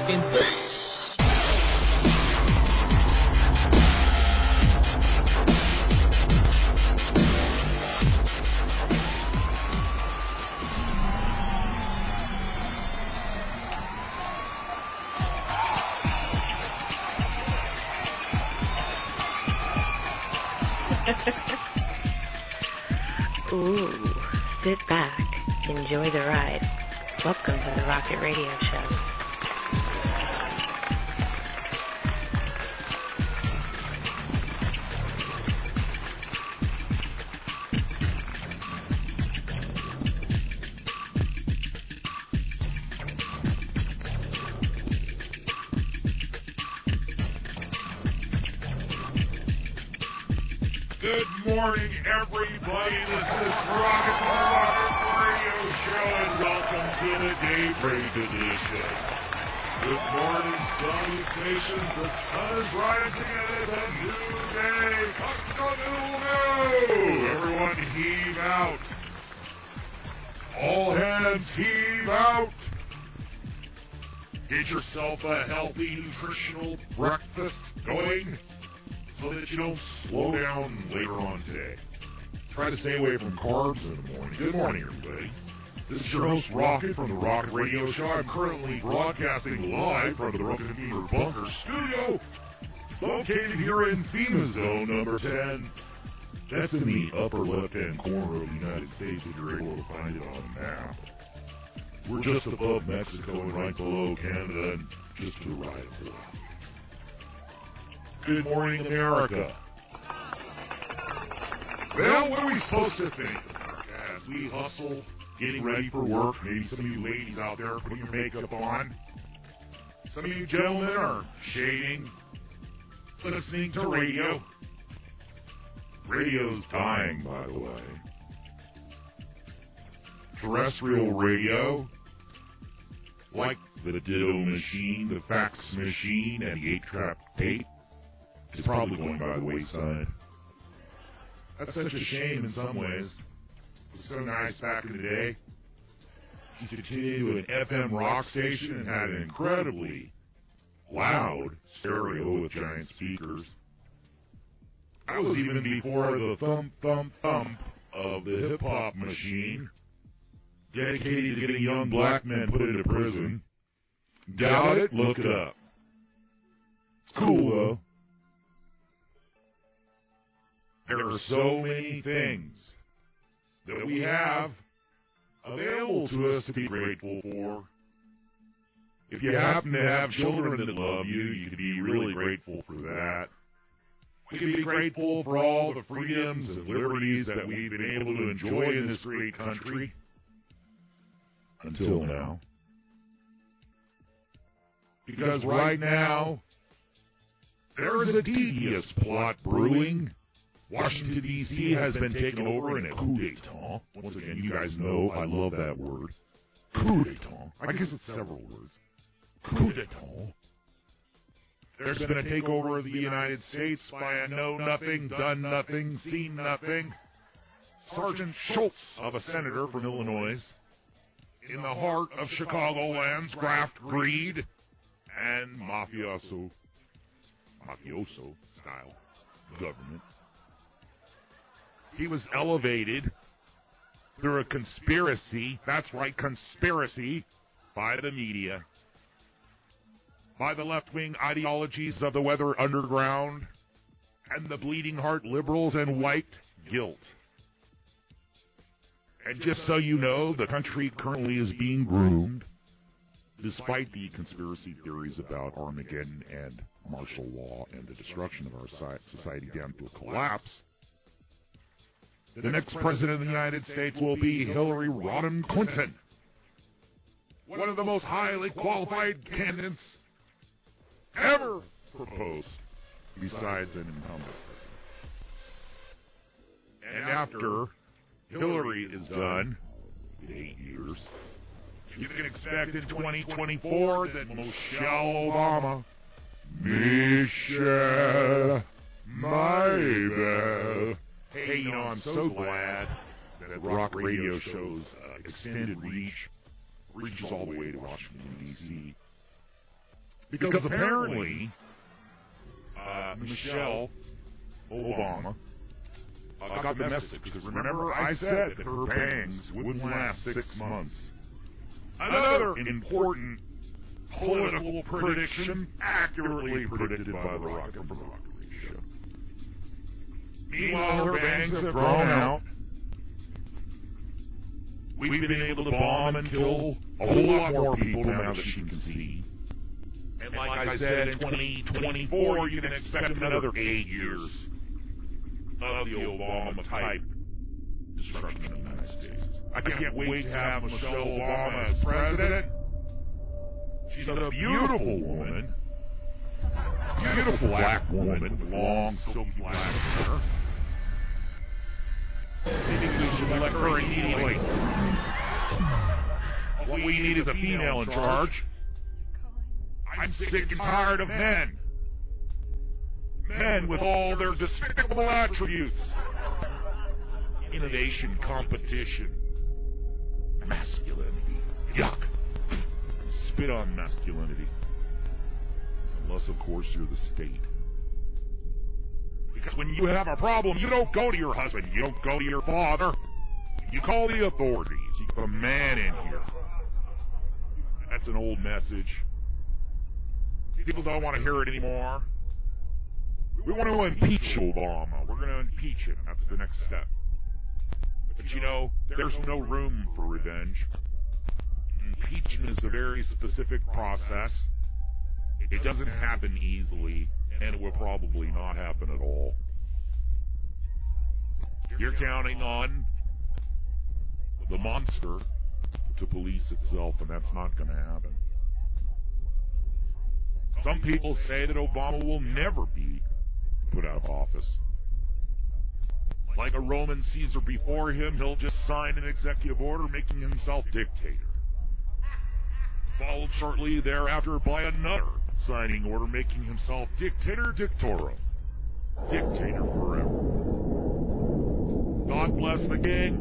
fucking face. Ooh, sit back, enjoy the ride. Welcome to the Rocket Radio Show. Good morning, everybody. This is Rocket Radio Show, and welcome to the Daybreak Edition. Good morning, salutations. The sun is rising, and it's a new day. Everyone heave out. All hands heave out. Get yourself a healthy, nutritional breakfast going, so that you don't slow down later on today. Try to stay away from carbs in the morning. Good morning, everybody. This is your host, Rocket, from the Rocket Radio Show. I'm currently broadcasting live from the Rocket Fever Bunker Studio, located here in FEMA Zone number 10. That's in the upper left-hand corner of the United States if you're able to find it on a map. We're just above Mexico and right below Canada and just to the right of the left. Good morning, America. Well, what are we supposed to think of America as we hustle, getting ready for work? Maybe some of you ladies out there putting your makeup on. Some of you gentlemen are shading, listening to radio. Radio's dying, by the way. Terrestrial radio, like the Ditto machine, the fax machine, and the 8-trap tape, is probably going by the wayside. That's such a shame in some ways. It was so nice back in the day. Used to tune into an FM rock station and had an incredibly loud stereo with giant speakers. That was even before the thump, thump, thump of the hip-hop machine, dedicated to getting young black men put into prison. Doubt it? Look it up. It's cool, though. There are so many things that we have available to us to be grateful for. If you happen to have children that love you, you can be really grateful for that. We can be grateful for all the freedoms and liberties that we've been able to enjoy in this great country. Until now. Because right now, there is a devious plot brewing. Washington, D.C. has been taken over in a coup d'etat. Once again, you guys know I love that word. Coup d'etat. I guess it's several words. Coup d'etat. There's been a takeover of the United States by a know-nothing, done-nothing, seen-nothing Sergeant Schultz of a senator from Illinois in the heart of Chicagoland's graft, greed, and mafioso style government. He was elevated through a conspiracy, that's right, conspiracy, by the media, by the left-wing ideologies of the Weather Underground, and the bleeding heart liberals and white guilt. And just so you know, the country currently is being groomed, despite the conspiracy theories about Armageddon and martial law and the destruction of our society down to a collapse. The next president of the United States will be Hillary Rodham Clinton, one of the most highly qualified candidates ever proposed, besides an incumbent president. And after Hillary is done, in 8 years, you can expect in 2024 that Michelle Obama, Michelle Maybell. Hey, you know, I'm so glad that Rock Radio Show's extended reach reaches all the way to Washington, D.C. Because apparently, Michelle Obama got the message. Because remember, I said that her bangs wouldn't last 6 months. Another important political prediction accurately predicted by the Rocket from the Rocket Radio Show. Meanwhile, her bangs have grown out. We've been able to bomb and kill a whole lot more people now that she can see. And like I said, in 2024, you can expect another 8 years of the Obama-type destruction of the United States. I can't wait to have Michelle Obama as president. She's a beautiful woman. Beautiful black woman with long, silky black hair. Maybe we should elect her immediately. What we need is a female in charge. I'm sick and tired of men. Men with all their despicable attributes. Innovation, competition, masculinity. Yuck. Spit on masculinity. Unless, of course, you're the state. Because when you have a problem, you don't go to your husband. You don't go to your father. You call the authorities. You get a man in here. That's an old message. People don't want to hear it anymore. We want to impeach Obama. We're going to impeach him. That's the next step. But you know, there's no room for revenge. Impeachment is a very specific process. It doesn't happen easily, and it will probably not happen at all. You're counting on the monster to police itself, and that's not going to happen. Some people say that Obama will never be put out of office. Like a Roman Caesar before him, he'll just sign an executive order making himself dictator. Followed shortly thereafter by another signing order making himself dictator dictoro. Dictator forever. God bless the king.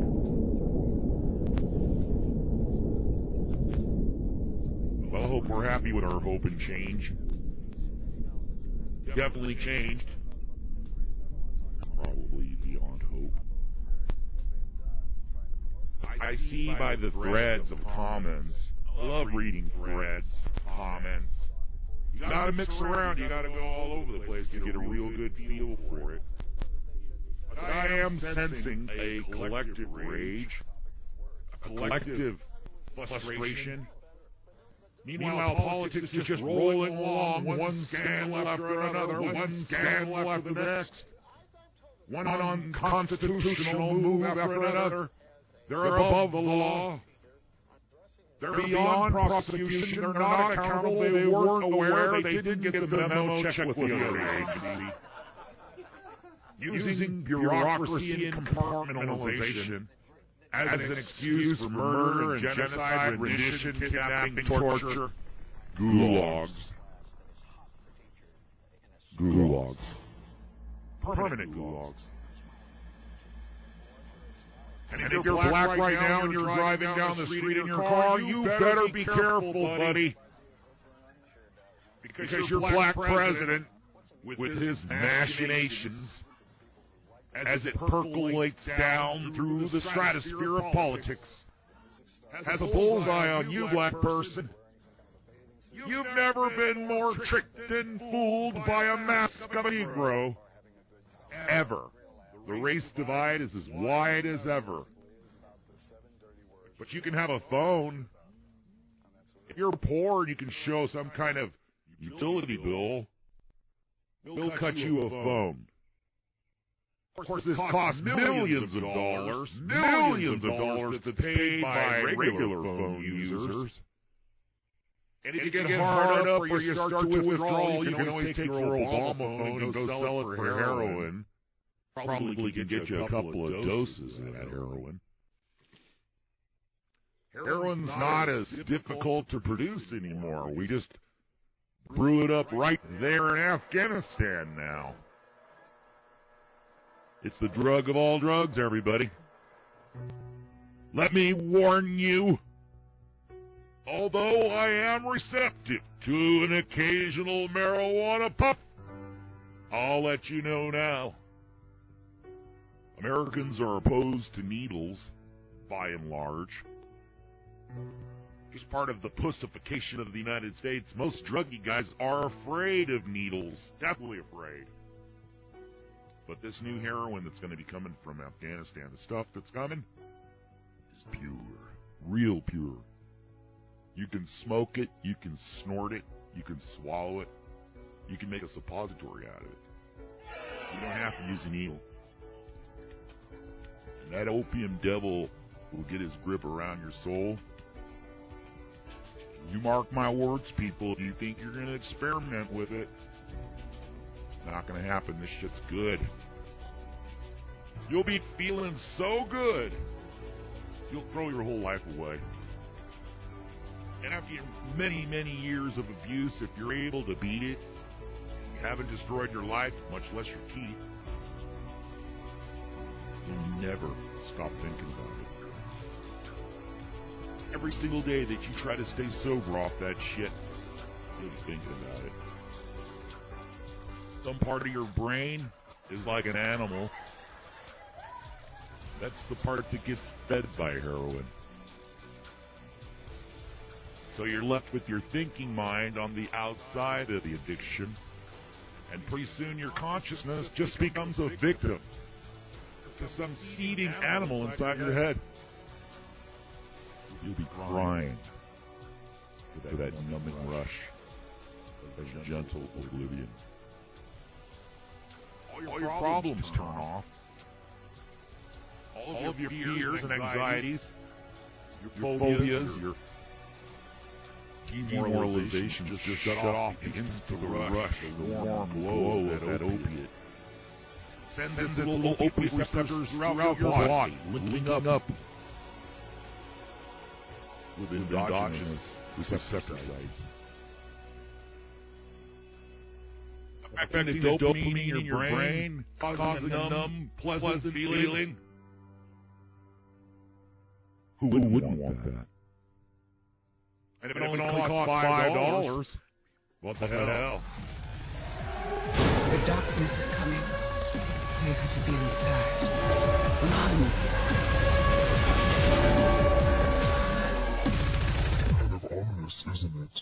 Well, I hope we're happy with our hope and change. Definitely changed. Probably beyond hope. I see by the threads of comments. I love reading threads, comments. You gotta mix around. You gotta go all over the place to get a real good feel for it. But I am sensing a collective rage, a collective frustration. Meanwhile, politics is just rolling along, one scandal after another, one scandal after the next, one unconstitutional move after another. They're above the law. They're beyond prosecution. They're not accountable. They weren't aware. They didn't get the memo. Check with the other agency. Using bureaucracy and compartmentalization as an excuse for murder and genocide, rendition, kidnapping, torture, gulags. Gulags. Permanent gulags. And if you're black right now and you're driving down the street in your car, you better be careful, buddy. Because your black president, with his machinations, as it percolates down through the stratosphere of politics, has a bullseye on you, black person. You've never been more tricked and fooled by a mask of a Negro. Ever. The race divide is as wide as ever. But you can have a phone. If you're poor and you can show some kind of utility bill, they'll cut you a phone. Of course, this costs millions of dollars that's paid by regular phone users. And if you get hard up or you start to withdraw, you can always take your Obama phone and go sell it for heroin. Probably can get you a couple of doses of that heroin. Heroin's not as difficult to produce anymore. We just brew it up right there in Afghanistan now. It's the drug of all drugs, everybody. Let me warn you. Although I am receptive to an occasional marijuana puff, I'll let you know now. Americans are opposed to needles, by and large. Just part of the pussification of the United States. Most druggy guys are afraid of needles. Definitely afraid. But this new heroin that's going to be coming from Afghanistan, the stuff that's coming, is pure. Real pure. You can smoke it, you can snort it, you can swallow it, you can make a suppository out of it. You don't have to use a needle. And that opium devil will get his grip around your soul. You mark my words, people, if you think you're going to experiment with it, not going to happen. This shit's good. You'll be feeling so good, you'll throw your whole life away. And after many, many years of abuse, if you're able to beat it, you haven't destroyed your life, much less your teeth, you'll never stop thinking about it. Every single day that you try to stay sober off that shit, you'll be thinking about it. Some part of your brain is like an animal. That's the part that gets fed by heroin. So you're left with your thinking mind on the outside of the addiction, and pretty soon your consciousness just becomes a victim to some seething animal inside your head. You'll be crying for that numbing rush of gentle oblivion. All your problems turn off. All of your fears and anxieties, your phobias, your demoralization just shut off the instant of the rush, the warm glow of that opiate. Sends its little opiate receptors throughout your body, linking up with endogenous receptor sites. Affecting the dopamine in your brain, causing a numb, pleasant feeling. Who wouldn't want that? And if it only costs $5, what the hell? The darkness is coming. Safer to be inside. Run! Kind of ominous, isn't it?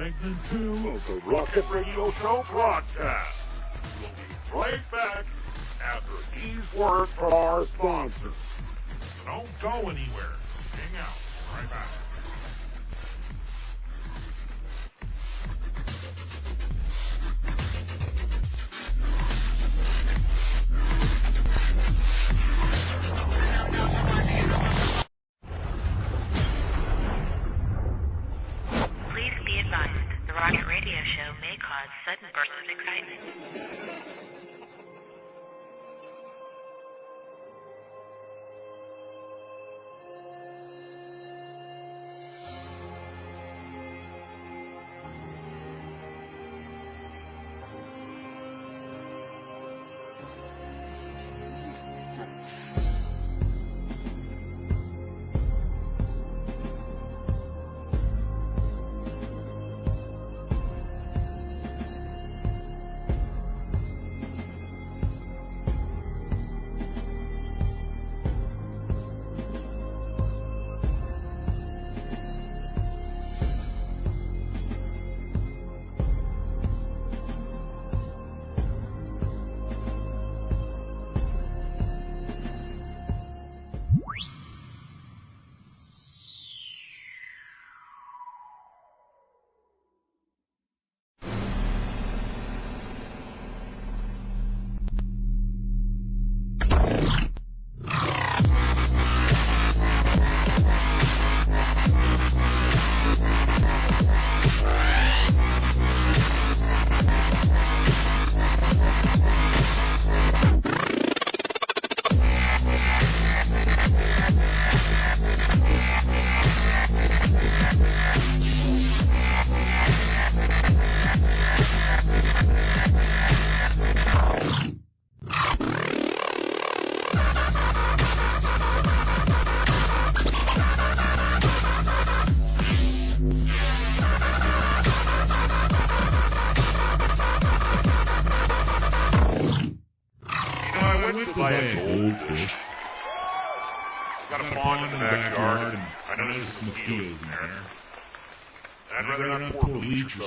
segment 2 of the Rocket Radio Show broadcast. We'll be right back after these words from our sponsors. So don't go anywhere. Hang out. Right back. Please be advised, the Rocket Radio Show may cause sudden bursts of excitement.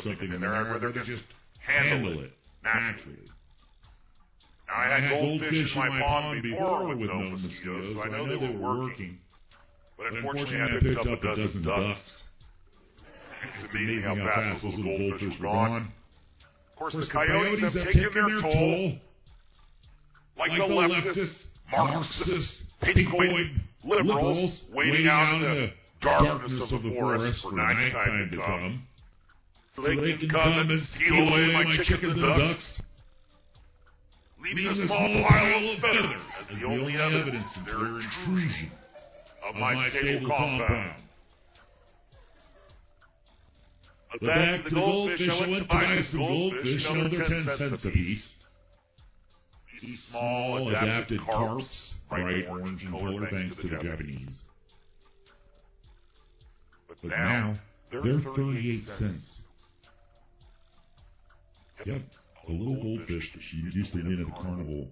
Something in there, I'd rather just handle it naturally. Now, I had goldfish in my pond before with no mosquitoes, so I know they were working. But unfortunately, I picked up a dozen ducks. It's amazing how fast those little goldfish were gone. Of course, the coyotes have taken their toll. Like the leftists, Marxists, pinkoid liberals waiting out in the darkness of the forest for nighttime to come. So they can come and steal away my chickens and ducks, leaving a small pile of feathers as the only evidence of their intrusion of my stable compound. But back to the goldfish, I went to buy some goldfish, they're 10 cents a piece. These small, adapted carps, bright orange in color thanks to the Japanese. But now, they're 38 cents. Yep, a little goldfish that she used to win at the carnival,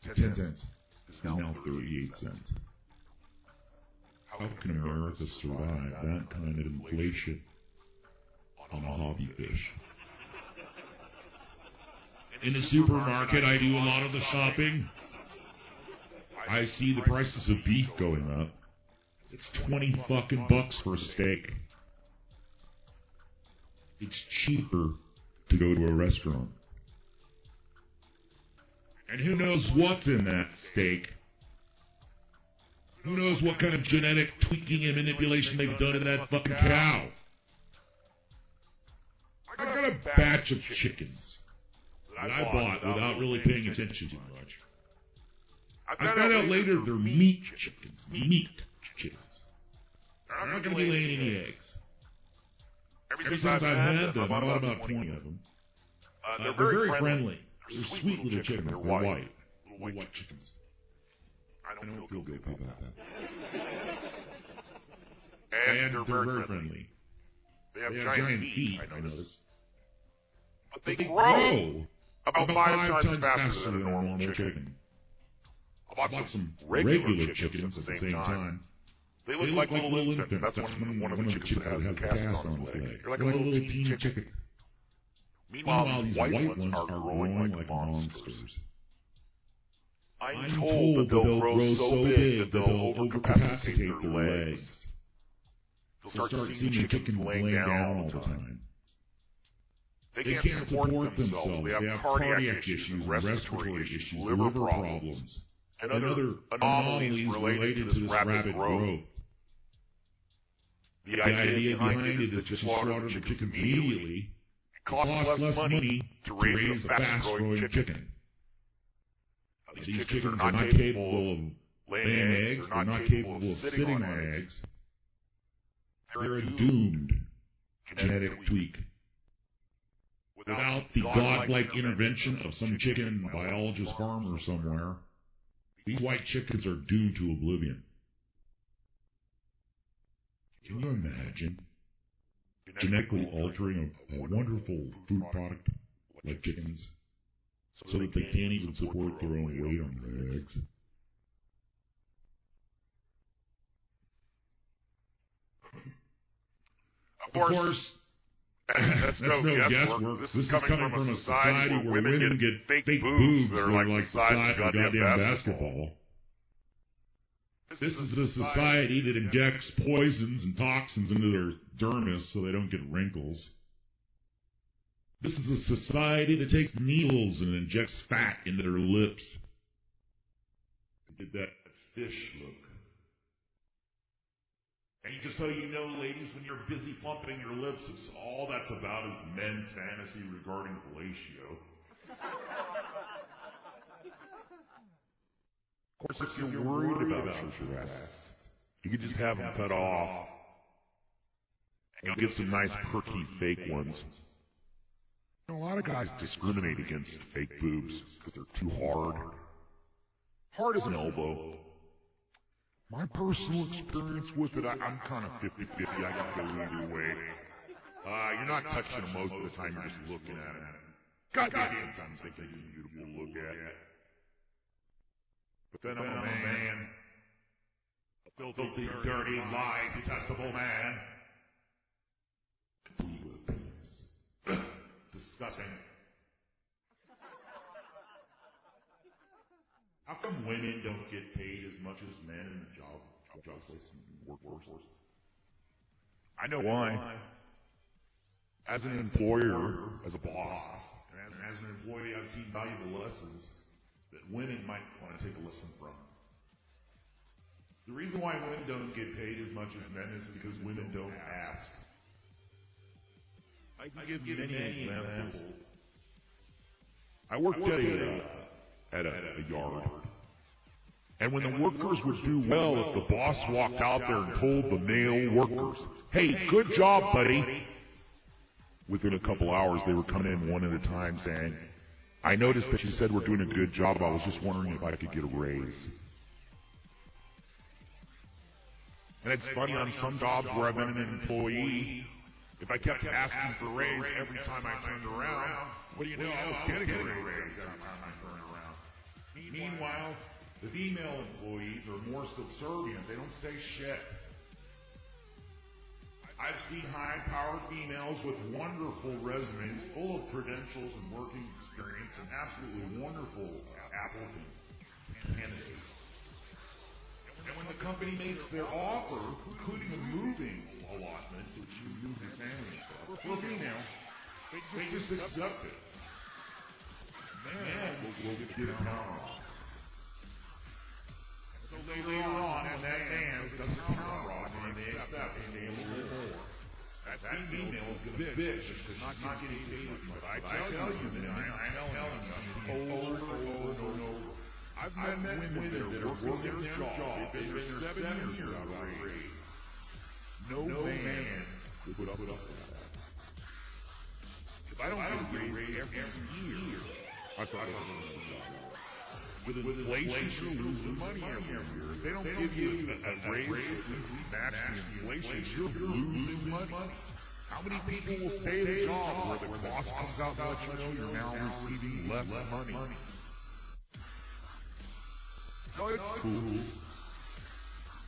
10 cents, is now 38 cents. How can America survive that kind of inflation on a hobby fish? In the supermarket, I do a lot of the shopping. I see the prices of beef going up. It's 20 fucking bucks for a steak. It's cheaper to go to a restaurant. And who knows what's in that steak? Who knows what kind of genetic tweaking and manipulation they've done to that fucking cow? I got a batch of chickens that I bought without really paying attention too much. I found out later they're meat chickens. Meat chickens. They're not going to be laying any eggs. Ever since I've had them, I bought about 20 of them. They're very friendly. They're sweet little chickens. They're white. Little white chickens. I don't feel good about that. And they're very friendly. They have giant feet, I noticed. But they grow about 5 times faster than a normal chicken. I bought some regular chickens at the same time. They look like little infants. That's one of the chickens that has a cast on its leg. They're like a little teeny chicken. Meanwhile, these white ones are growing like monsters. I'm told that they'll grow so big that they'll overcapacitate their legs. You'll start seeing chickens laying down all the time. They can't support themselves. They have cardiac issues, respiratory issues, liver problems, and other anomalies related to this rapid growth. The idea behind it is to slaughter the chickens immediately. It costs less money to raise a fast-growing chicken. These chickens are not capable of laying eggs. They're not capable of sitting on eggs. They're a doomed genetic tweak. Without the godlike intervention of some chicken biologist farmer somewhere, these white chickens are doomed to oblivion. Can you imagine genetically altering a wonderful food product like chickens so that they can't even support their own weight on their eggs? Of course, that's no guesswork. This is coming from a society where women get fake boobs that are like the size of a goddamn basketball. This is the society that injects poisons and toxins into their dermis so they don't get wrinkles. This is a society that takes needles and injects fat into their lips to get that fish look. And just so you know, ladies, when you're busy plumping your lips, it's all that's about is men's fantasy regarding fellatio. Of course, if you're worried about your breasts, you can just have them cut off and get some nice perky fake ones. You know, a lot of guys discriminate against fake boobs because they're too hard. Hard as an elbow. My personal experience with it, I'm kind of 50-50. I can go either way. You're not touching them most of the time. You're just looking at them. Goddamn, sometimes they can be beautiful to look at. But then I'm a man. A filthy, dirty, lying, detestable man. Disgusting. How come women don't get paid as much as men in the job place and workforce? I know why. As an employer, as a boss, and as an employee, I've seen valuable lessons that women might want to take a lesson from. The reason why women don't get paid as much as men is because women don't ask. I can give you many examples. I worked at a yard. And when the workers would do well, if the boss walked out there and told the male workers, "Hey, good job, buddy," within a couple hours they were coming in one at a time saying, "I noticed that you said we're doing a good job. I was just wondering if I could get a raise." And it's funny, on some jobs where I've been an employee, if I kept asking for a raise every time I turned around, what do you know? I was getting a raise every time I turned around. Meanwhile, the female employees are more subservient. They don't say shit. I've seen high-powered females with wonderful resumes, full of credentials and working experience, and absolutely wonderful applicant candidates. And when the company makes their offer, including a moving allotment, which you move your family and stuff, for a female, they just accept it. Man, we'll get a counter offer. So later on, and that man doesn't counter offer, and they accept and they little more. That female is going to bitch because she's not getting paid as much. But I tell you, man, I'm telling you, over and over. I've met women that are working their job. They've been there 7 years without a raise. No man would put up with that. If I don't get a raise every year, I thought it was with inflation, you're losing money every year. If they don't give you a raise to match the inflation, you're losing money. How many people will stay at a job where the boss comes out and lets you know you're now receiving less money? No, it's cool.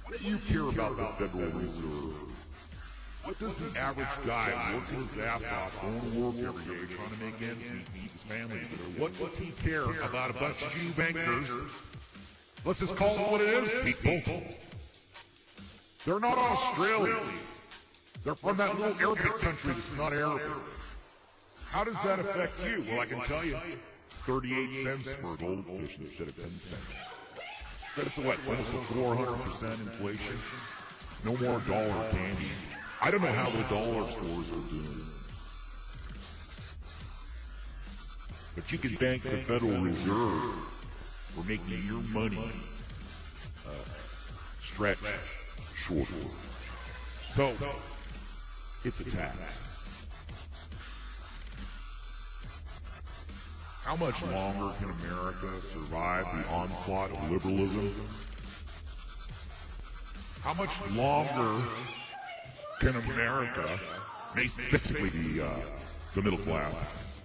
What do you care about the Federal Reserve? What does the average guy working his ass off, going to work every day, trying to make ends meet, feed his family together, what does he care about a bunch of Jew bankers? Let's just call it what it is, people. They're not Australians. They're from that little Arabic country that's not Arabic. How does that affect you? Well, I can tell you, 38 cents for a goldfish instead of 10 cents. That's what, almost a 400% inflation? No more dollar candy. I don't know how the dollar stores are doing. But you can thank the Federal Reserve for making your money stretch shorter. So, it's a tax. How much longer can America survive the onslaught of liberalism? How much longer can America, basically the middle class,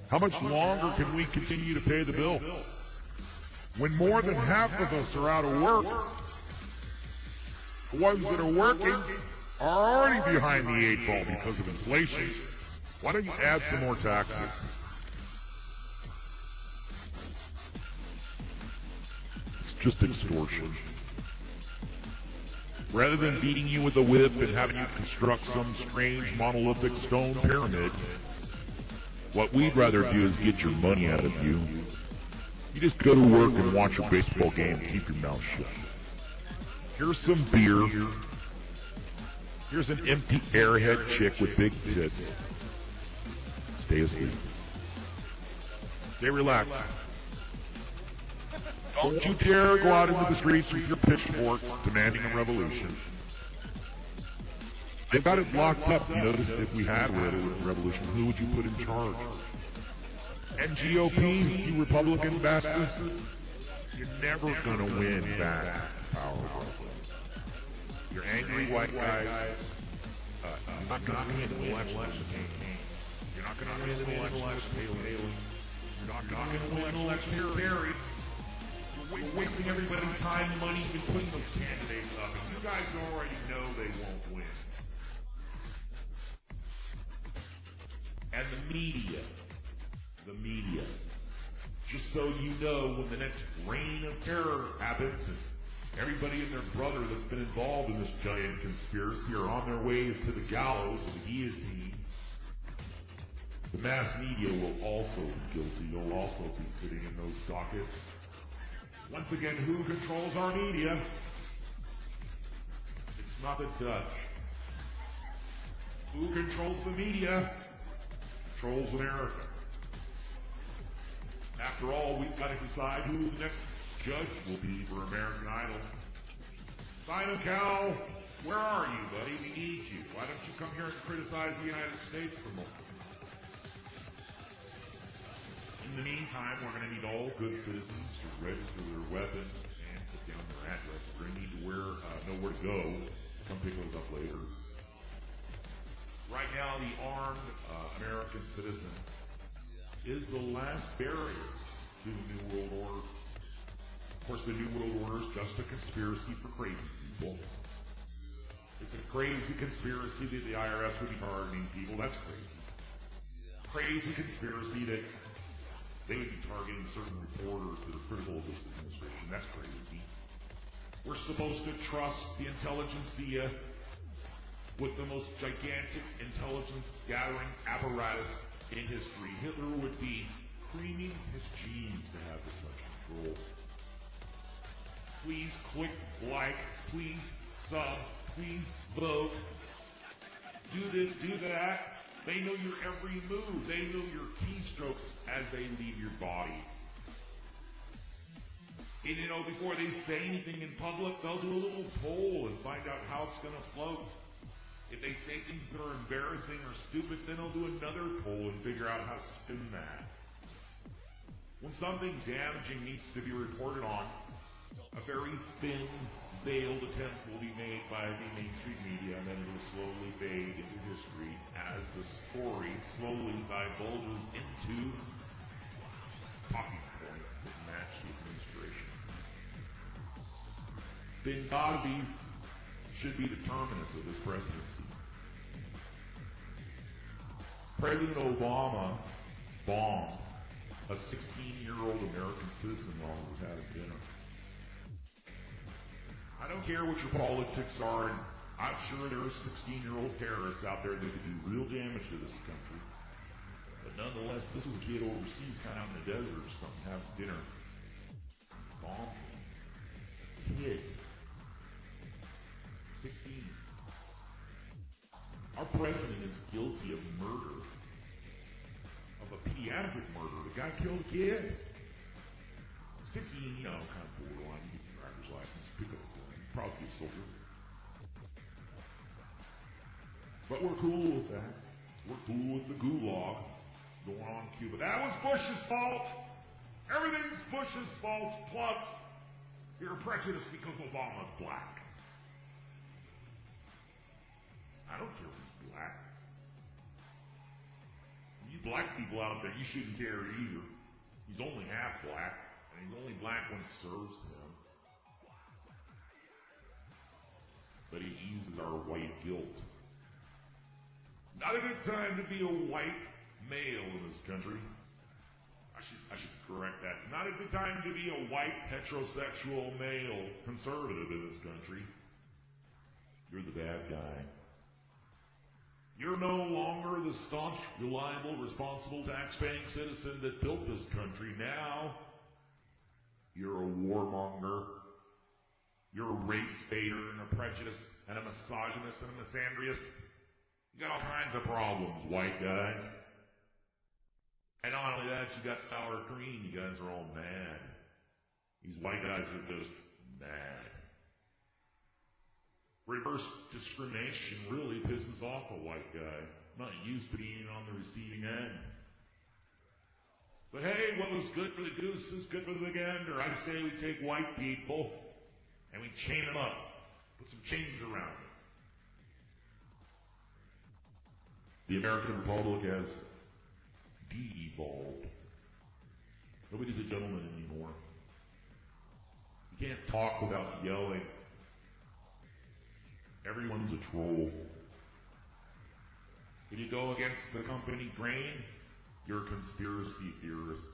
how much longer can we continue to pay the bill? When more than half of us are out of work, the ones that are working are already behind the eight ball because of inflation. Why don't you add some more taxes? It's just extortion. Rather than beating you with a whip and having you construct some strange monolithic stone pyramid, what we'd rather do is get your money out of you. You just go to work and watch a baseball game and keep your mouth shut. Here's some beer. Here's an empty airhead chick with big tits. Stay asleep. Stay relaxed. Don't you dare go out into the streets with your pitchforks demanding a revolution. They've got it locked up. You notice if we had a revolution, who would you put in charge? NGOP, you Republican bastards. You're never going to win back power. You're angry white guys. You're not going to win an election. You're not going to win an election. You're not going to win an election. You're wasting everybody's time and money and putting those candidates up. And you guys already know they won't win. And the media, just so you know, when the next reign of terror happens and everybody and their brother that's been involved in this giant conspiracy are on their ways to the gallows or the guillotine, the mass media will also be guilty. They'll also be sitting in those dockets. Once again, who controls our media? It's not the Dutch. Who controls the media? Controls America. After all, we've got to decide who the next judge will be for American Idol. Simon Cowell, where are you, buddy? We need you. Why don't you come here and criticize the United States some more? In the meantime, we're going to need all good citizens to register their weapons and put down their address. We're going to need to know where to go. Come pick those up later. Right now, the armed American citizen is the last barrier to the New World Order. Of course, the New World Order is just a conspiracy for crazy people. It's a crazy conspiracy that the IRS would be targeting people. That's crazy. Crazy conspiracy that they would be targeting certain reporters that are critical of this administration. That's crazy. We're supposed to trust the intelligentsia with the most gigantic intelligence-gathering apparatus in history. Hitler would be creaming his jeans to have this much control. Please click like, please sub, please vote. Do this, do that. They know your every move. They know your keystrokes as they leave your body. And you know, before they say anything in public, they'll do a little poll and find out how it's going to float. If they say things that are embarrassing or stupid, then they'll do another poll and figure out how to spin that. When something damaging needs to be reported on, a very thin, veiled attempt will be made by the mainstream media, and then it will slowly fade into history as the story slowly divulges into talking points that match the administration. Benghazi should be the terminus of this presidency. President Obama bombed a 16-year-old American citizen while he was having dinner. I don't care what your politics are, and I'm sure there are 16-year-old terrorists out there that could do real damage to this country. But nonetheless, this was a kid overseas, kind of out in the desert or something, having dinner. Bomb. Kid. 16. Our president is guilty of murder. Of a pediatric murder. The guy killed a kid. 16, you know, kind of borderline. You get your driver's license, pick up a gun, probably be a soldier. But we're cool with that. We're cool with the gulag going on in Cuba. That was Bush's fault. Everything's Bush's fault. Plus, you're prejudiced because Obama's black. I don't care if he's black. You black people out there, you shouldn't care either. He's only half black, and he's only black when it serves him. But he eases our white guilt. Not a good time to be a white male in this country. I should correct that. Not a good time to be a white heterosexual male conservative in this country. You're the bad guy. You're no longer the staunch, reliable, responsible, tax-paying citizen that built this country. Now, you're a warmonger. You're a race baiter and a prejudice and a misogynist and a misandrist. You got all kinds of problems, white guys. And not only that, you got sour cream. You guys are all mad. These white guys are just mad. Reverse discrimination really pisses off a white guy. I'm not used to being on the receiving end. But hey, what was good for the goose is good for the gander. I say we take white people and we chain them up. Put some chains around them. The American Republic has de-evolved. Nobody's a gentleman anymore. You can't talk without yelling. Everyone's a troll. If you go against the company grain, you're a conspiracy theorist.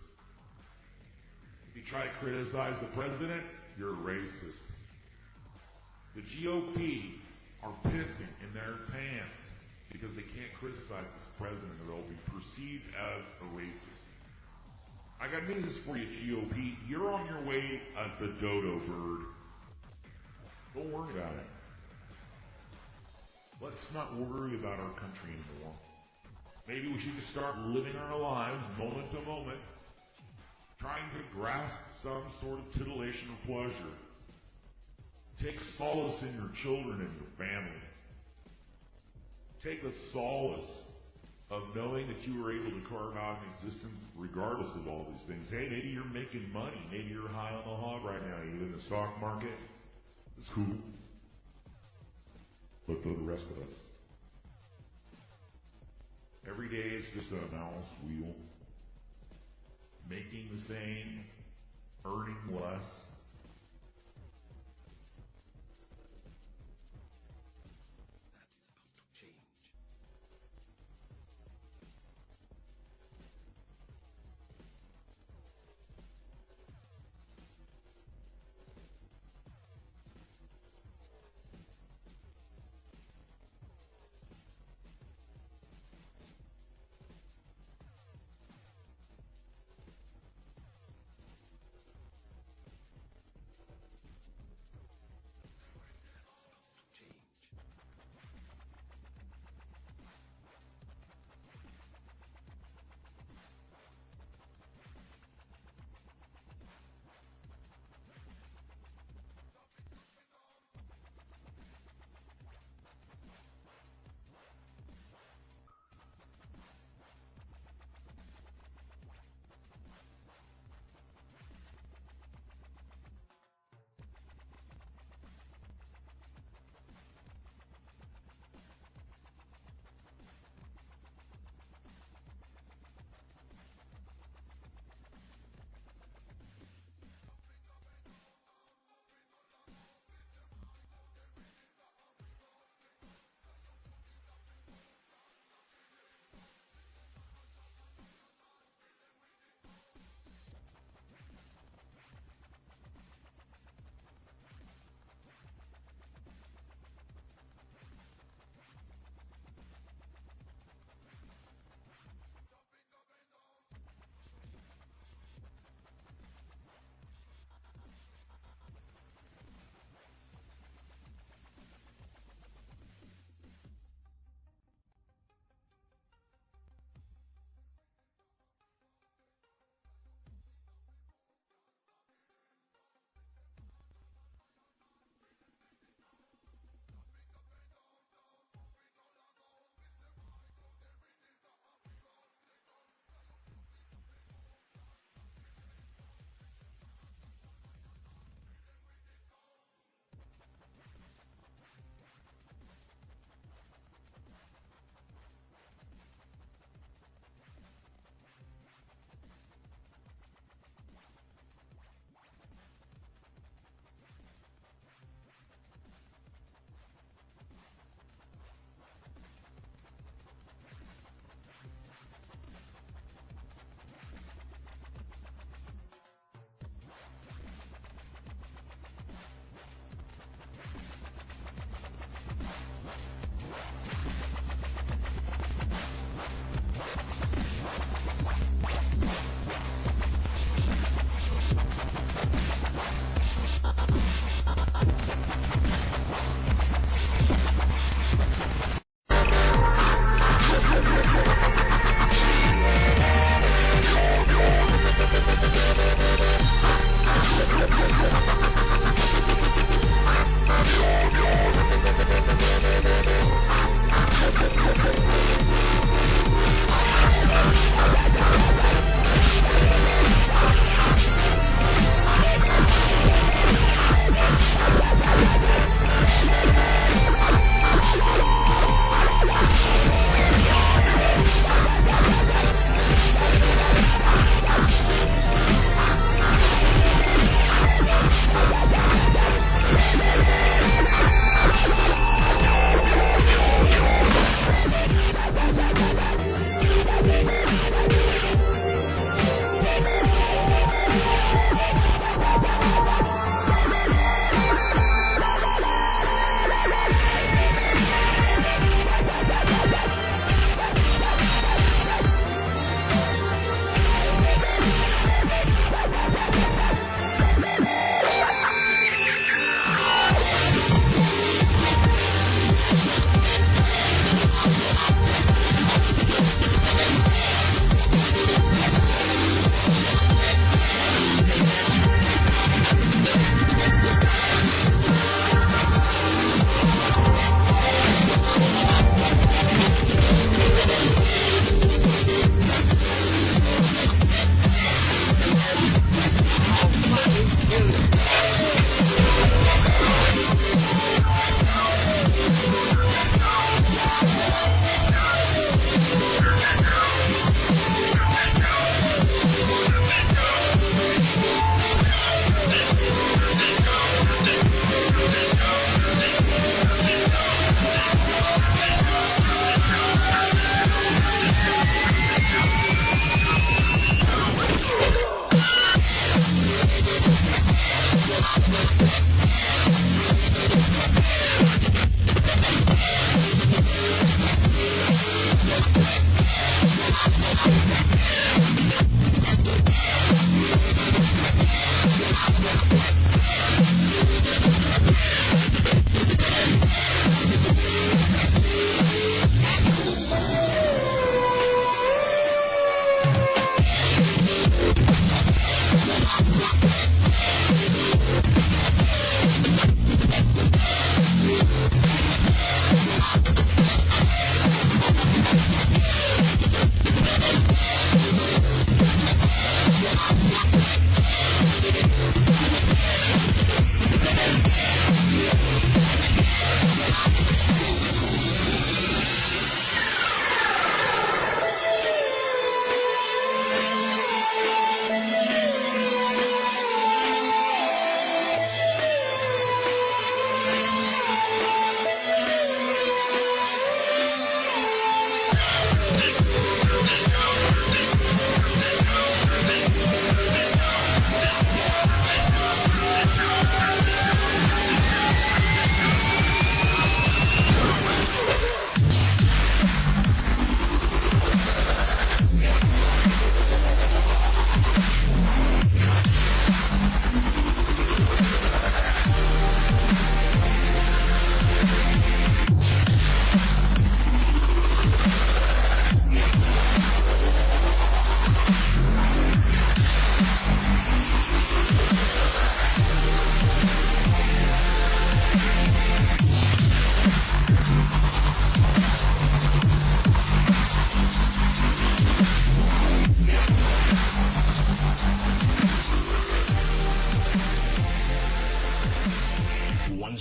If you try to criticize the president, you're a racist. The GOP are pissing in their pants because they can't criticize this president or they'll be perceived as a racist. I got news for you, GOP. You're on your way as the dodo bird. Don't worry about it. Let's not worry about our country anymore. Maybe we should just start living our lives moment to moment, trying to grasp some sort of titillation or pleasure. Take solace in your children and your family. Take the solace of knowing that you were able to carve out an existence regardless of all these things. Hey, maybe you're making money. Maybe you're high on the hog right now. You're in the stock market. It's cool. But for the rest of us, every day is just a mouse wheel. Making the same, earning less.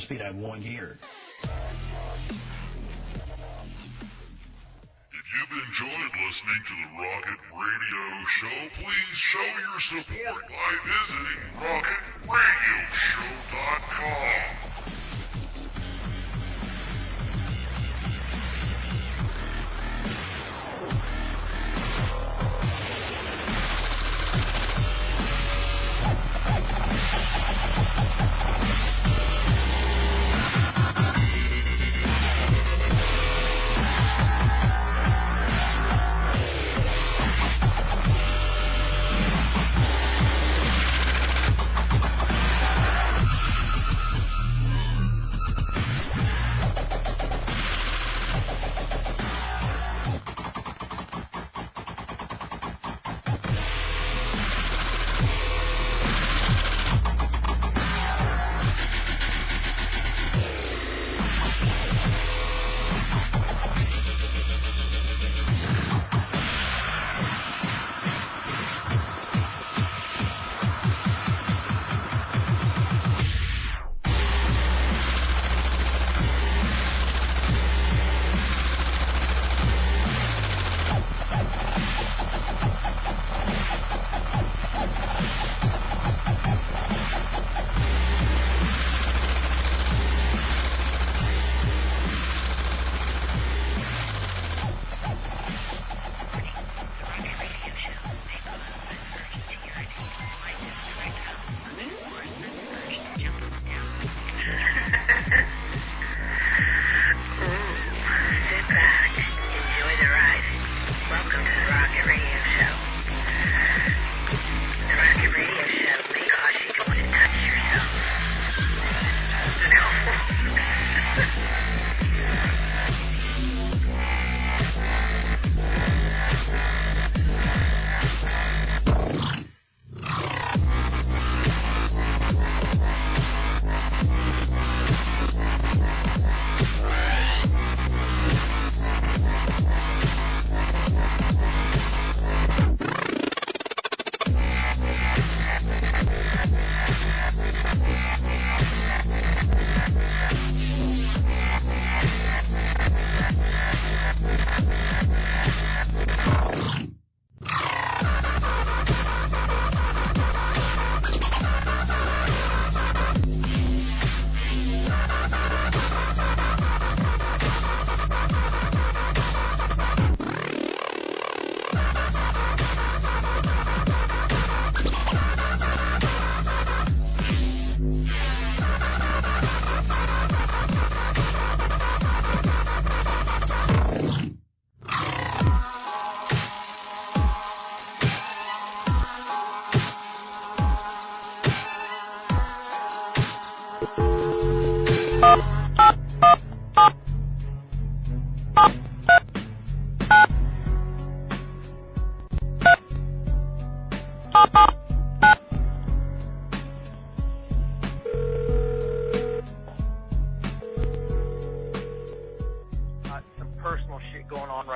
speed I have 1 gear. If you've enjoyed listening to the Rocket Radio Show, please show your support by visiting rocketradioshow.com.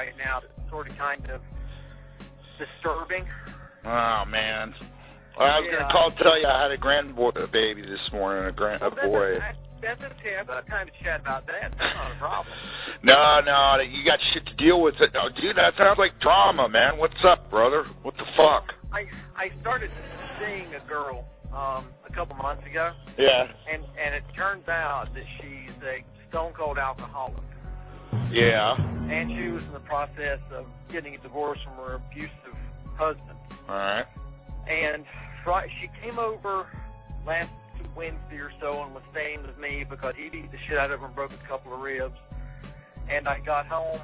right now that's sort of kind of disturbing. Oh, man. Well, I was going to call to tell you I had a grandbaby this morning, a boy. That's okay. I'm not trying to chat about that. That's not a problem. No, you got shit to deal with. Oh, dude, that sounds like drama, man. What's up, brother? What the fuck? I started seeing a girl a couple months ago. Yeah. And it turns out that she's a stone-cold alcoholic. Yeah. And she was in the process of getting a divorce from her abusive husband. All right. And she came over last Wednesday or so and was staying with me because he beat the shit out of her and broke a couple of ribs. And I got home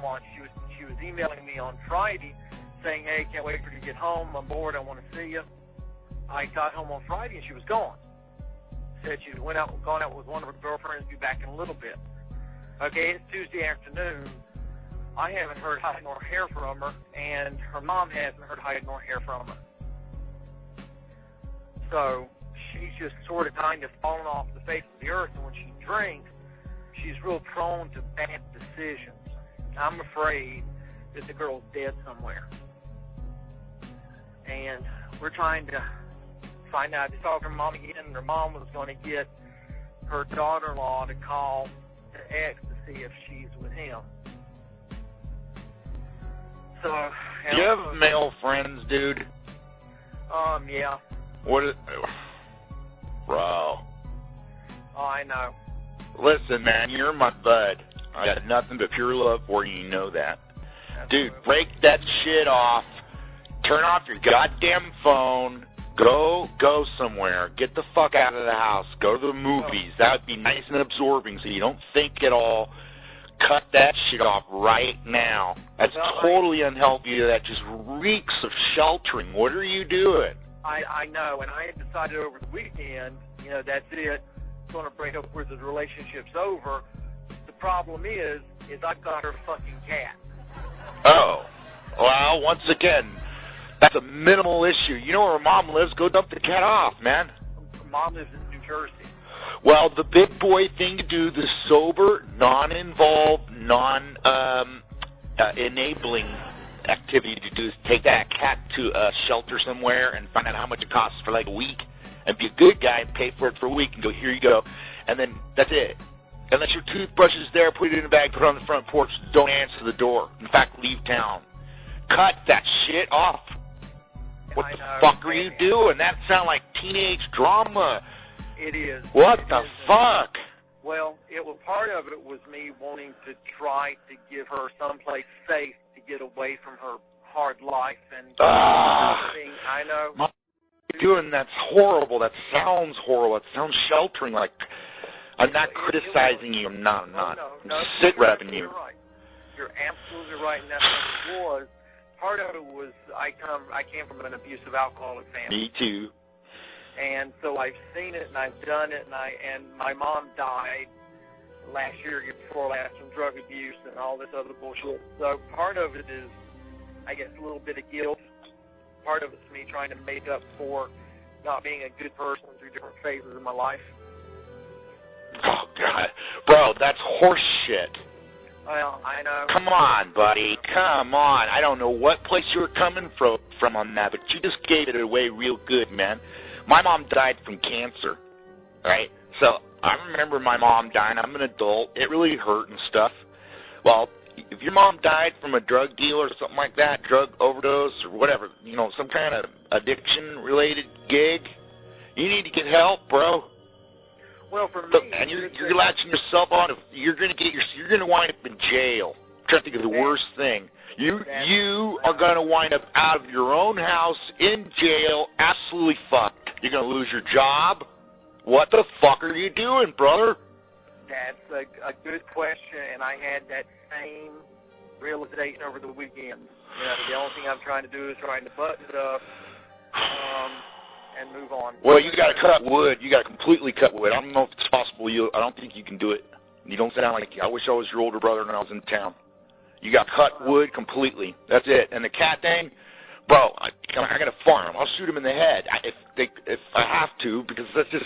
she was emailing me on Friday saying, hey, can't wait for you to get home. I'm bored. I want to see you. I got home on Friday and she was gone. Said she gone out with one of her girlfriends, be back in a little bit. Okay, it's Tuesday afternoon. I haven't heard hide nor hair from her, and her mom hasn't heard hide nor hair from her. So she's just sort of kind of fallen off the face of the earth, and when she drinks, she's real prone to bad decisions. I'm afraid that the girl's dead somewhere. And we're trying to find out. I talked to her mom again, and her mom was going to get her daughter-in-law to call her ex to see if she's with him. So, do you have male friends, dude? Yeah. Bro. Oh, I know. Listen, man, you're my bud. I got nothing but pure love for you. You know that. Dude, break that shit off. Turn off your goddamn phone. Go somewhere. Get the fuck out of the house. Go to the movies. That would be nice and absorbing so you don't think at all. Cut that shit off right now. That's totally unhealthy. That just reeks of sheltering. What are you doing? I know, and I had decided over the weekend, that's it. I'm going to break up where the relationship's over. The problem is I've got her fucking cat. Oh. Well, once again, that's a minimal issue. You know where her mom lives? Go dump the cat off, man. Her mom lives in New Jersey. Well, the big boy thing to do, the sober, non-involved, enabling activity to do is take that cat to a shelter somewhere and find out how much it costs for like a week, and be a good guy and pay for it for a week and go, here you go, and then that's it. Unless your toothbrush is there, put it in a bag, put it on the front porch, don't answer the door. In fact, leave town. Cut that shit off. What the fuck are you doing? That sounds like teenage drama. It is. What the fuck? Well, part of it was me wanting to try to give her someplace safe to get away from her hard life and I know. Doing that's horrible. That sounds horrible. It sounds sheltering. Like I'm not criticizing you. I'm not. I'm sit-rapping you. You're right. You're absolutely right, and that's what it was. Part of it was I came from an abusive alcoholic family. Me too. And so I've seen it and I've done it, and my mom died last year before last from drug abuse and all this other bullshit. So part of it is, I guess, a little bit of guilt. Part of it's me trying to make up for not being a good person through different phases of my life. Oh, God. Bro, that's horse shit. Well, I know. Come on, buddy. Come on. I don't know what place you were coming from on that, but you just gave it away real good, man. My mom died from cancer, right? So I remember my mom dying. I'm an adult. It really hurt and stuff. Well, if your mom died from a drug deal or something like that, drug overdose or whatever, some kind of addiction-related gig, you need to get help, bro. Well, for me, and you're latching yourself on. You're going to wind up in jail. I'm trying to think of the worst thing. You are going to wind up out of your own house in jail, absolutely fucked. You're going to lose your job. What the fuck are you doing, brother? That's a good question, and I had that same realization over the weekend. The only thing I'm trying to do is trying to button it up and move on. Well, you got to cut wood. You got to completely cut wood. I don't know if it's possible. I don't think you can do it. You don't sound like I wish I was your older brother and I was in town. You got to cut wood completely. That's it. And the cat thing, bro, I got a farm. I'll shoot him in the head if I have to, because that's just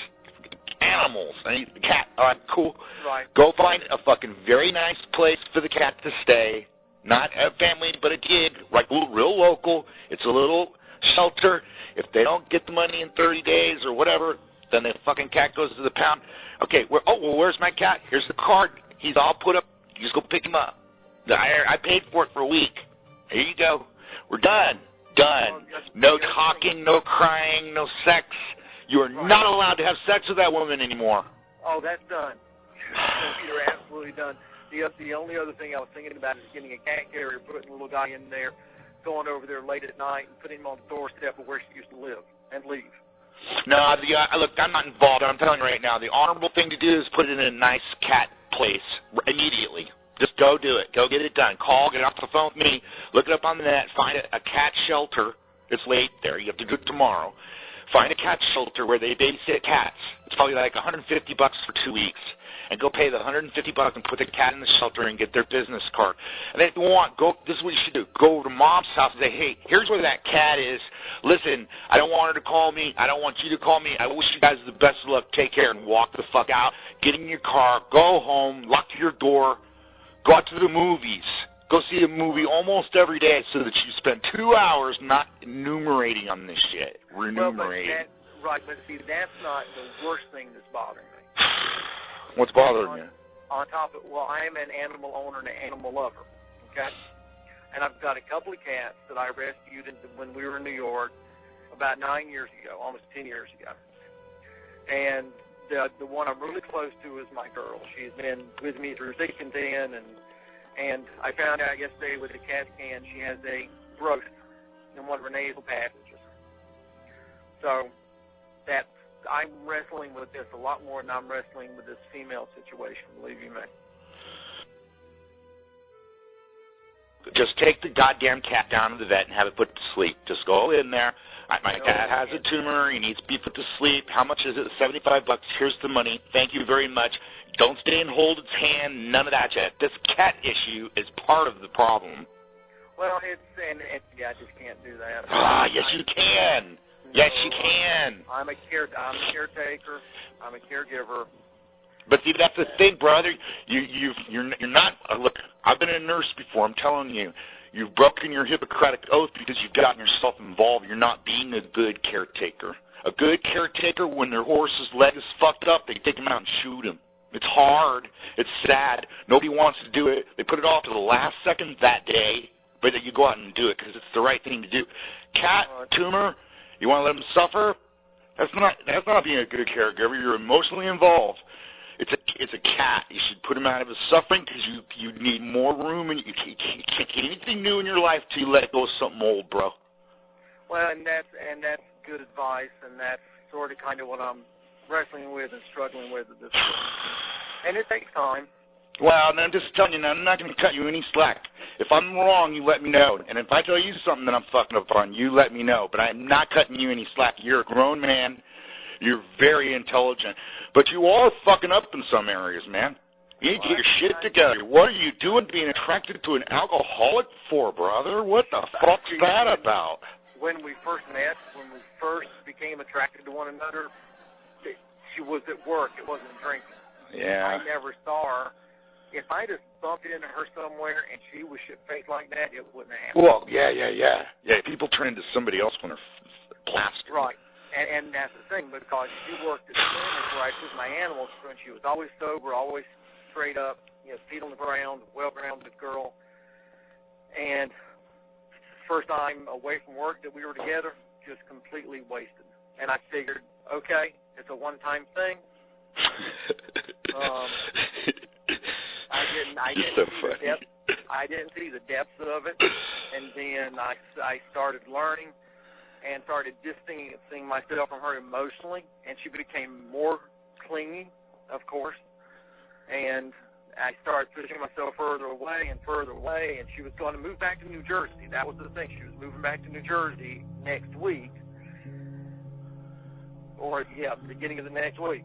animals. I need the cat. All right, cool. Right. Go find a fucking very nice place for the cat to stay. Not a family, but a gig, like real local. It's a little shelter. If they don't get the money in 30 days or whatever, then the fucking cat goes to the pound. Okay, where's my cat? Here's the card. He's all put up. You just go pick him up. I paid for it for a week. Here you go. We're done. Done. No talking, no crying, no sex. You are not allowed to have sex with that woman anymore. Oh, that's done. You're absolutely done. The only other thing I was thinking about is getting a cat carrier, putting a little guy in there, going over there late at night and putting him on the doorstep of where she used to live and leave. No, look, I'm not involved. I'm telling you right now, the honorable thing to do is put it in a nice cat place immediately. Just go do it. Go get it done. Call, get off the phone with me, look it up on the net, find a cat shelter. It's late there. You have to do it tomorrow. Find a cat shelter where they babysit cats. It's probably like $150 for 2 weeks. And go pay the $150 and put the cat in the shelter and get their business card. And if you want, this is what you should do. Go over to Mom's house and say, hey, here's where that cat is. Listen, I don't want her to call me. I don't want you to call me. I wish you guys the best of luck. Take care and walk the fuck out. Get in your car. Go home. Lock your door. Go out to the movies. Go see a movie almost every day so that you spend 2 hours not enumerating on this shit. Renumerating. But see, that's not the worst thing that's bothering me. What's bothering you? On top of it, I am an animal owner and an animal lover, okay? And I've got a couple of cats that I rescued when we were in New York about 9 years ago, almost 10 years ago. And the one I'm really close to is my girl. She's been with me through thick and thin, and I found out yesterday with the cat scan she has a growth in one of her nasal passages. So that's I'm wrestling with this a lot more than I'm wrestling with this female situation, believe you me. Just take the goddamn cat down to the vet and have it put to sleep. Just go in there. My cat has a tumor. He needs to be put to sleep. How much is it? $75. Here's the money. Thank you very much. Don't stay and hold its hand. None of that shit. This cat issue is part of the problem. Well, I just can't do that. Yes, you can. Yes, you can. I'm a caretaker. I'm a caregiver. But see, that's the thing, brother. You're not. Look, I've been a nurse before. I'm telling you, you've broken your Hippocratic oath because you've gotten yourself involved. You're not being a good caretaker. A good caretaker, when their horse's leg is fucked up, they take him out and shoot him. It's hard. It's sad. Nobody wants to do it. They put it off to the last second that day, but you go out and do it because it's the right thing to do. Cat, tumor. You want to let them suffer? That's not being a good caregiver. You're emotionally involved. It's a cat. You should put him out of his suffering because you need more room, and you can't get anything new in your life till you let go of something old, bro. Well, and that's good advice, and that's sort of kind of what I'm wrestling with and struggling with at this point. And it takes time. Well, and I'm just telling you, I'm not going to cut you any slack. If I'm wrong, you let me know. And if I tell you something that I'm fucking up on, you let me know. But I'm not cutting you any slack. You're a grown man. You're very intelligent. But you are fucking up in some areas, man. You need to get your shit together. What are you doing being attracted to an alcoholic for, brother? What the fuck's that about? When we first met, when we first became attracted to one another, she was at work. It wasn't drinking. Yeah. I never saw her. If I just bumped into her somewhere and she was shit-faced like that, it wouldn't happen. Well, yeah. Yeah, people turn into somebody else when they're plastered. Right. And that's the thing, because she worked at the clinic where I took my animals, and she was always sober, always straight up, feet on the ground, well-grounded girl. And first time away from work that we were together, just completely wasted. And I figured, okay, it's a one-time thing. I didn't see the depths of it, and then I started learning and started distancing myself from her emotionally, and she became more clingy, of course, and I started pushing myself further away, and she was going to move back to New Jersey. That was the thing. She was moving back to New Jersey next week, beginning of the next week.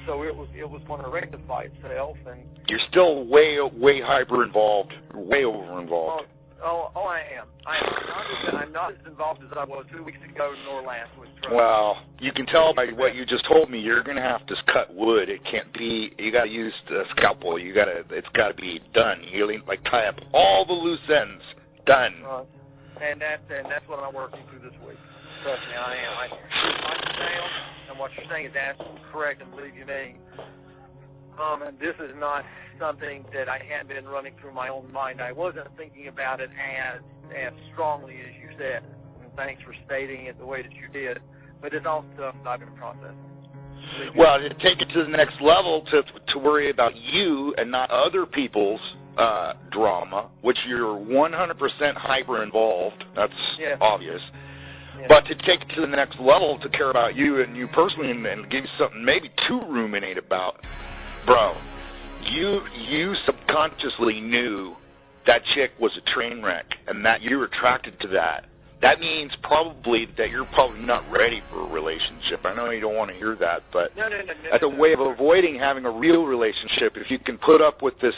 So it was going to rectify itself, and you're still way hyper involved, way over involved. Oh, I am. I'm not as involved as I was 2 weeks ago nor last week. Well, you can tell by what you just told me. You're going to have to cut wood. It can't be. You got to use the scalpel. It's got to be done. You like tie up all the loose ends. Done. And that's what I'm working through this week. Trust me, I am. You're writing down, and what you're saying is absolutely correct, and believe you me. And this is not something that I had been running through my own mind. I wasn't thinking about it as strongly as you said. And thanks for stating it the way that you did. But it's all stuff that I've been processing. Well, to take it to the next level, to worry about you and not other people's drama, which you're 100% hyper involved. That's obvious. Yeah. But to take it to the next level, to care about you and you personally, and give you something maybe to ruminate about, bro. You subconsciously knew that chick was a train wreck and that you were attracted to that. That means probably that you're probably not ready for a relationship. I know you don't want to hear that, but that's a way of avoiding having a real relationship. If you can put up with this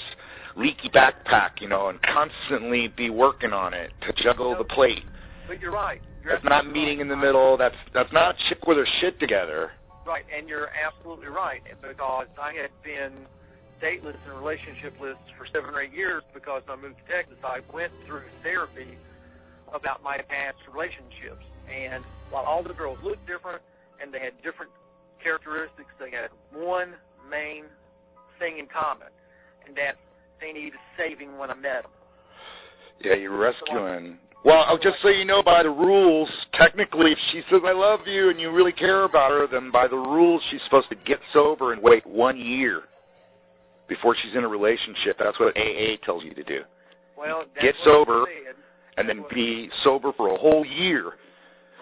leaky backpack, and constantly be working on it to juggle the plate. But you're right. That's not meeting in the middle. That's not a chick with her shit together. Right, and you're absolutely right, because I had been dateless and relationshipless for 7 or 8 years because I moved to Texas. I went through therapy about my past relationships, and while all the girls looked different and they had different characteristics, they had one main thing in common, and that they needed saving when I met them. Yeah, you're rescuing. Well, just so you know, by the rules, technically, if she says, I love you, and you really care about her, then by the rules, she's supposed to get sober and wait 1 year before she's in a relationship. That's what AA tells you to do. Well, get sober and then be sober for a whole year.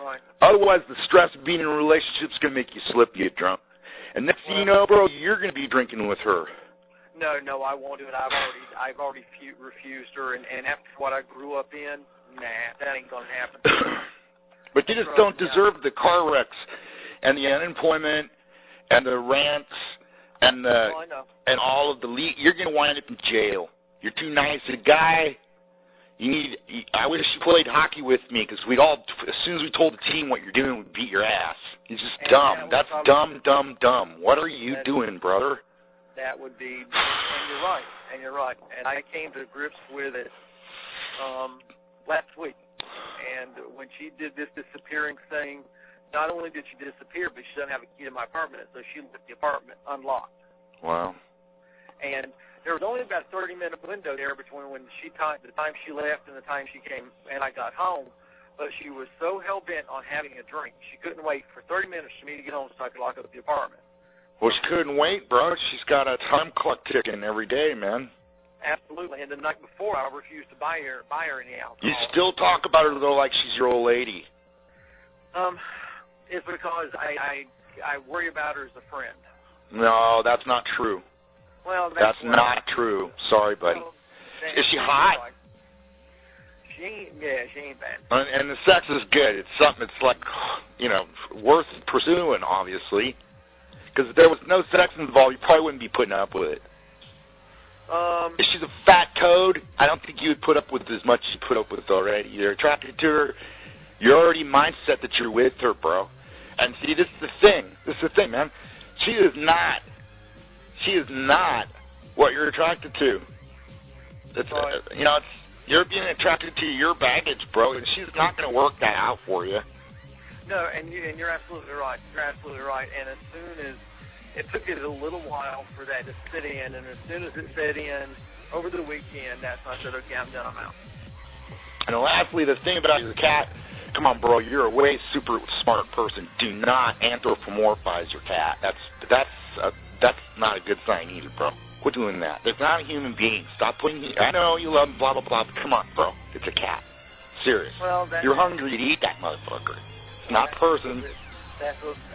Right. Otherwise, the stress of being in a relationship is going to make you slip, get drunk. And next thing you know, bro, you're going to be drinking with her. No, I won't do it. I've already refused her, and after what I grew up in, nah, that ain't going to happen. But you just don't deserve the car wrecks and the unemployment and the rants and and all of the you're going to wind up in jail. You're too nice a guy. I wish you played hockey with me, because as soon as we told the team what you're doing, we'd beat your ass. He's just dumb. That's dumb. What are you doing, brother? That would be, and you're right. And I came to grips with it last week. And when she did this disappearing thing, not only did she disappear, but she doesn't have a key to my apartment, so she left the apartment unlocked. Wow. And there was only about a 30-minute window there between the time she left and the time she came and I got home. But she was so hell-bent on having a drink, she couldn't wait for 30 minutes for me to get home so I could lock up the apartment. Well, she couldn't wait, bro. She's got a time clock ticking every day, man. Absolutely. And the night before, I refused to buy her any alcohol. You still talk about her, though, like she's your old lady. It's because I worry about her as a friend. No, that's not true. Well, that's not true. Sorry, buddy. Well, is she hot? Like, she ain't bad. And the sex is good. It's something that's like, worth pursuing, obviously. Because if there was no sex involved, you probably wouldn't be putting up with it. If she's a fat toad, I don't think you would put up with as much as you put up with already. You're attracted to her. You're already mindset that you're with her, bro. And see, this is the thing, man. She is not what you're attracted to. You're being attracted to your baggage, bro, and she's not going to work that out for you. No, and you're absolutely right. You're absolutely right. And as soon as it took it a little while for that to sit in, and as soon as it set in over the weekend, that's when I said, okay, I'm done, I'm out. And lastly, the thing about your cat, come on, bro, you're a way super smart person. Do not anthropomorphize your cat. That's not a good sign either, bro. Quit doing that. It's not a human being. Stop putting. I know you love blah blah blah. But come on, bro. It's a cat. Serious. Well, you're hungry to eat that motherfucker. It's not a person.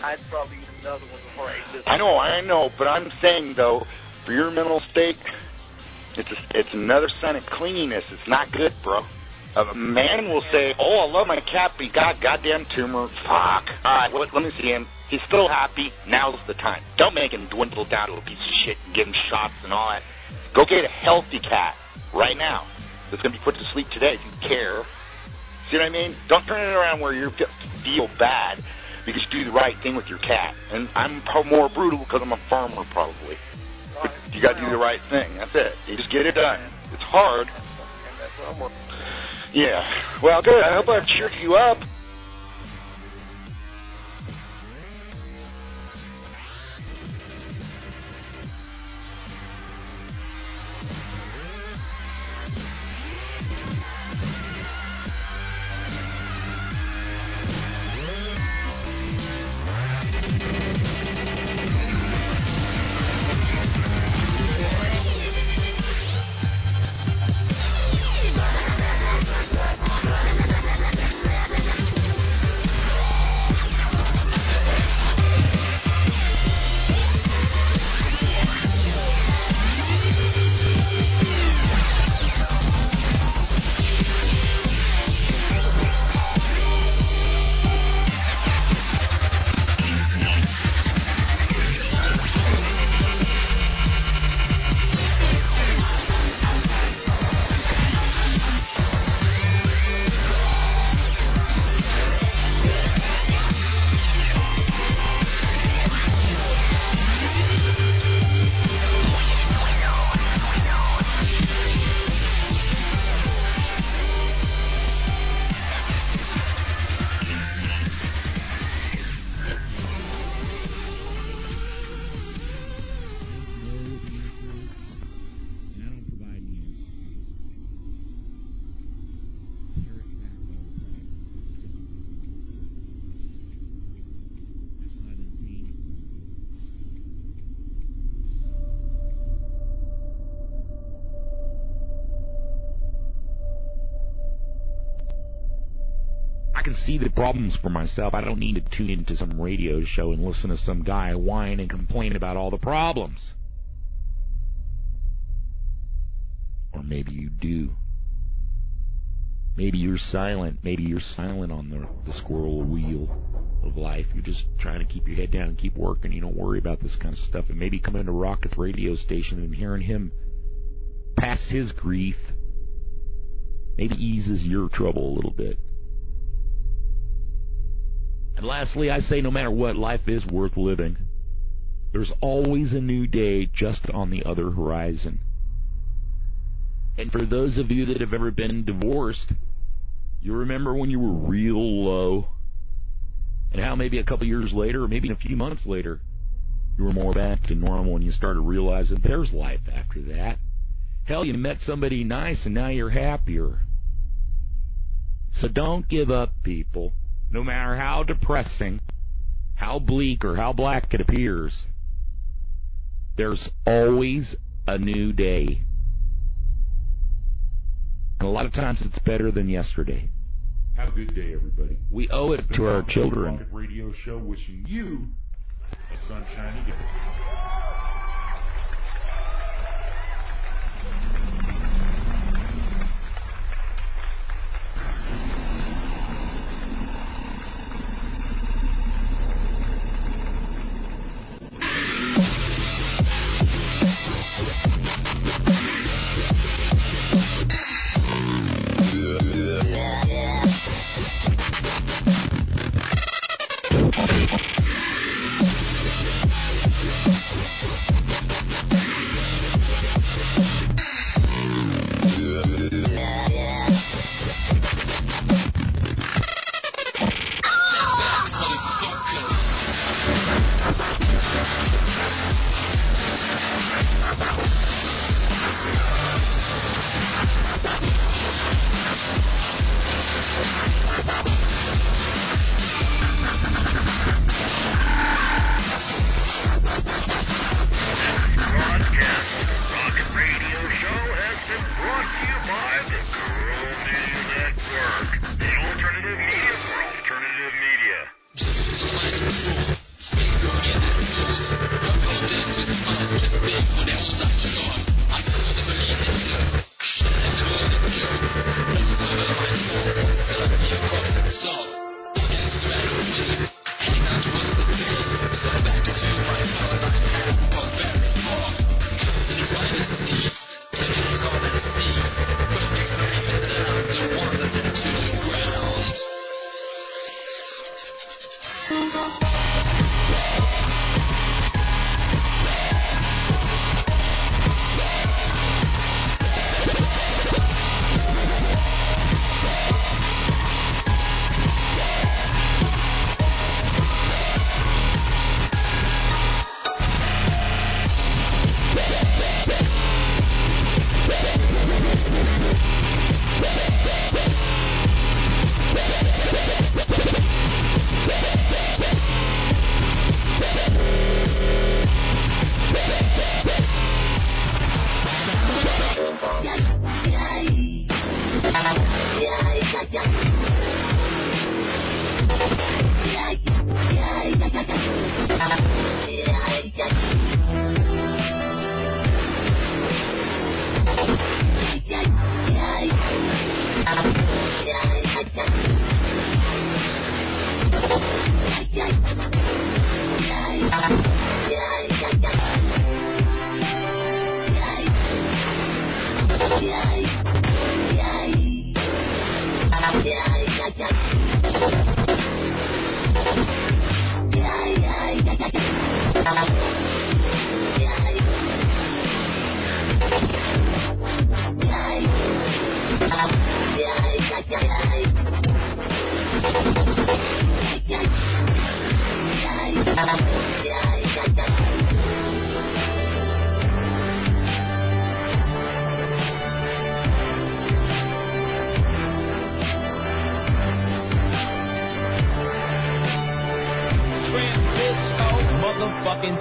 I'd probably eat another one before I ate this. I know, but I'm saying though, for your mental state, it's another sign of cleanliness. It's not good, bro. A man will say, "Oh, I love my cat, but he got a goddamn tumor. Fuck. All right, let me see him. He's still happy. Now's the time. Don't make him dwindle down to a piece of shit and give him shots and all that. Go get a healthy cat right now. that's going to be put to sleep today if you care. See what I mean? Don't turn it around where you feel bad because you do the right thing with your cat. And I'm more brutal because I'm a farmer, probably. But you got to do the right thing. That's it. You just get it done. It's hard. And that's what I'm working on. Yeah. Well, good. I hope I've cheered you up. can see the problems for myself. I don't need to tune into some radio show and listen to some guy whine and complain about all the problems. Or maybe you do. Maybe you're silent. Maybe you're silent on the squirrel wheel of life. You're just trying to keep your head down and keep working. You don't worry about this kind of stuff. And maybe coming to Rocket's radio station and hearing him pass his grief maybe eases your trouble a little bit. And lastly, I say no matter what, life is worth living. There's always a new day just on the other horizon. And for those of you that have ever been divorced, you remember when you were real low, and how maybe a couple years later, or maybe a few months later, you were more back to normal and you started realizing there's life after that. Hell, you met somebody nice and now you're happier. So don't give up, people. No matter how depressing, how bleak, or how black it appears, there's always a new day. And a lot of times it's better than yesterday. Have a good day, everybody. We owe it to our children. Rocket Radio Show, wishing you a sunshiny day.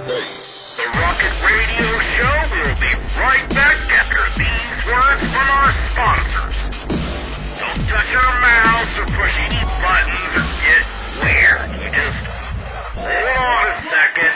bass. The Rocket Radio Show will be right back after these words from our sponsors. Don't touch your mouths or push any buttons or get weird. You just hold on a second.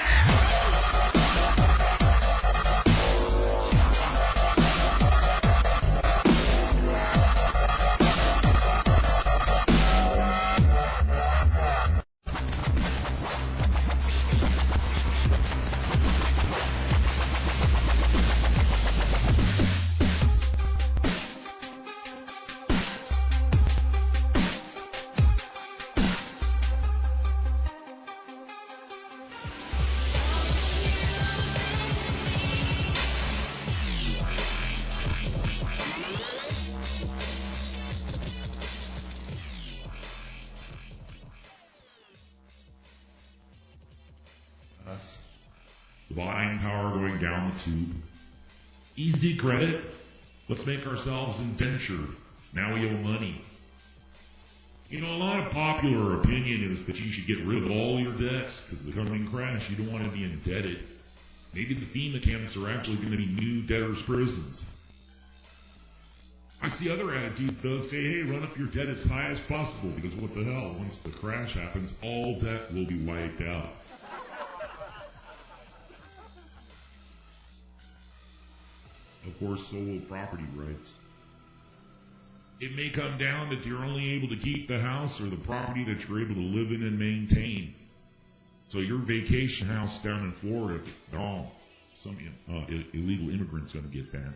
Buying power going down the tube. Easy credit. Let's make ourselves indentured. Now we owe money. You know, a lot of popular opinion is that you should get rid of all your debts because of the coming crash. You don't want to be indebted. Maybe the FEMA camps are actually going to be new debtors' prisons. I see other attitudes, though, say, hey, run up your debt as high as possible because what the hell, once the crash happens, all debt will be wiped out. Of course, so will property rights. It may come down that you're only able to keep the house or the property that you're able to live in and maintain. So your vacation house down in Florida, some illegal immigrant's going to get that.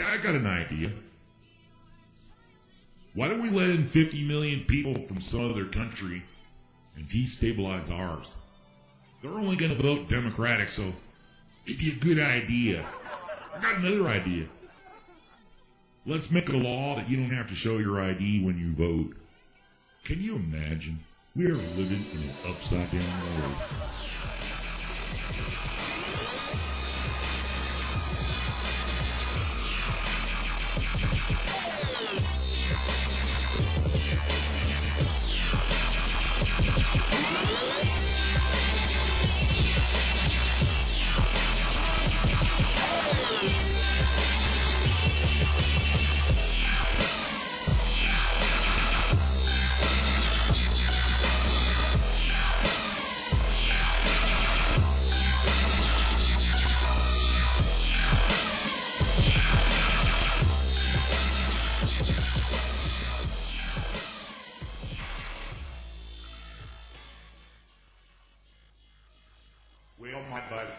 I got an idea. Why don't we let in 50 million people from some other country and destabilize ours? They're only going to vote Democratic, so it'd be a good idea. I got another idea. Let's make a law that you don't have to show your ID when you vote. Can you imagine? We are living in an upside down world.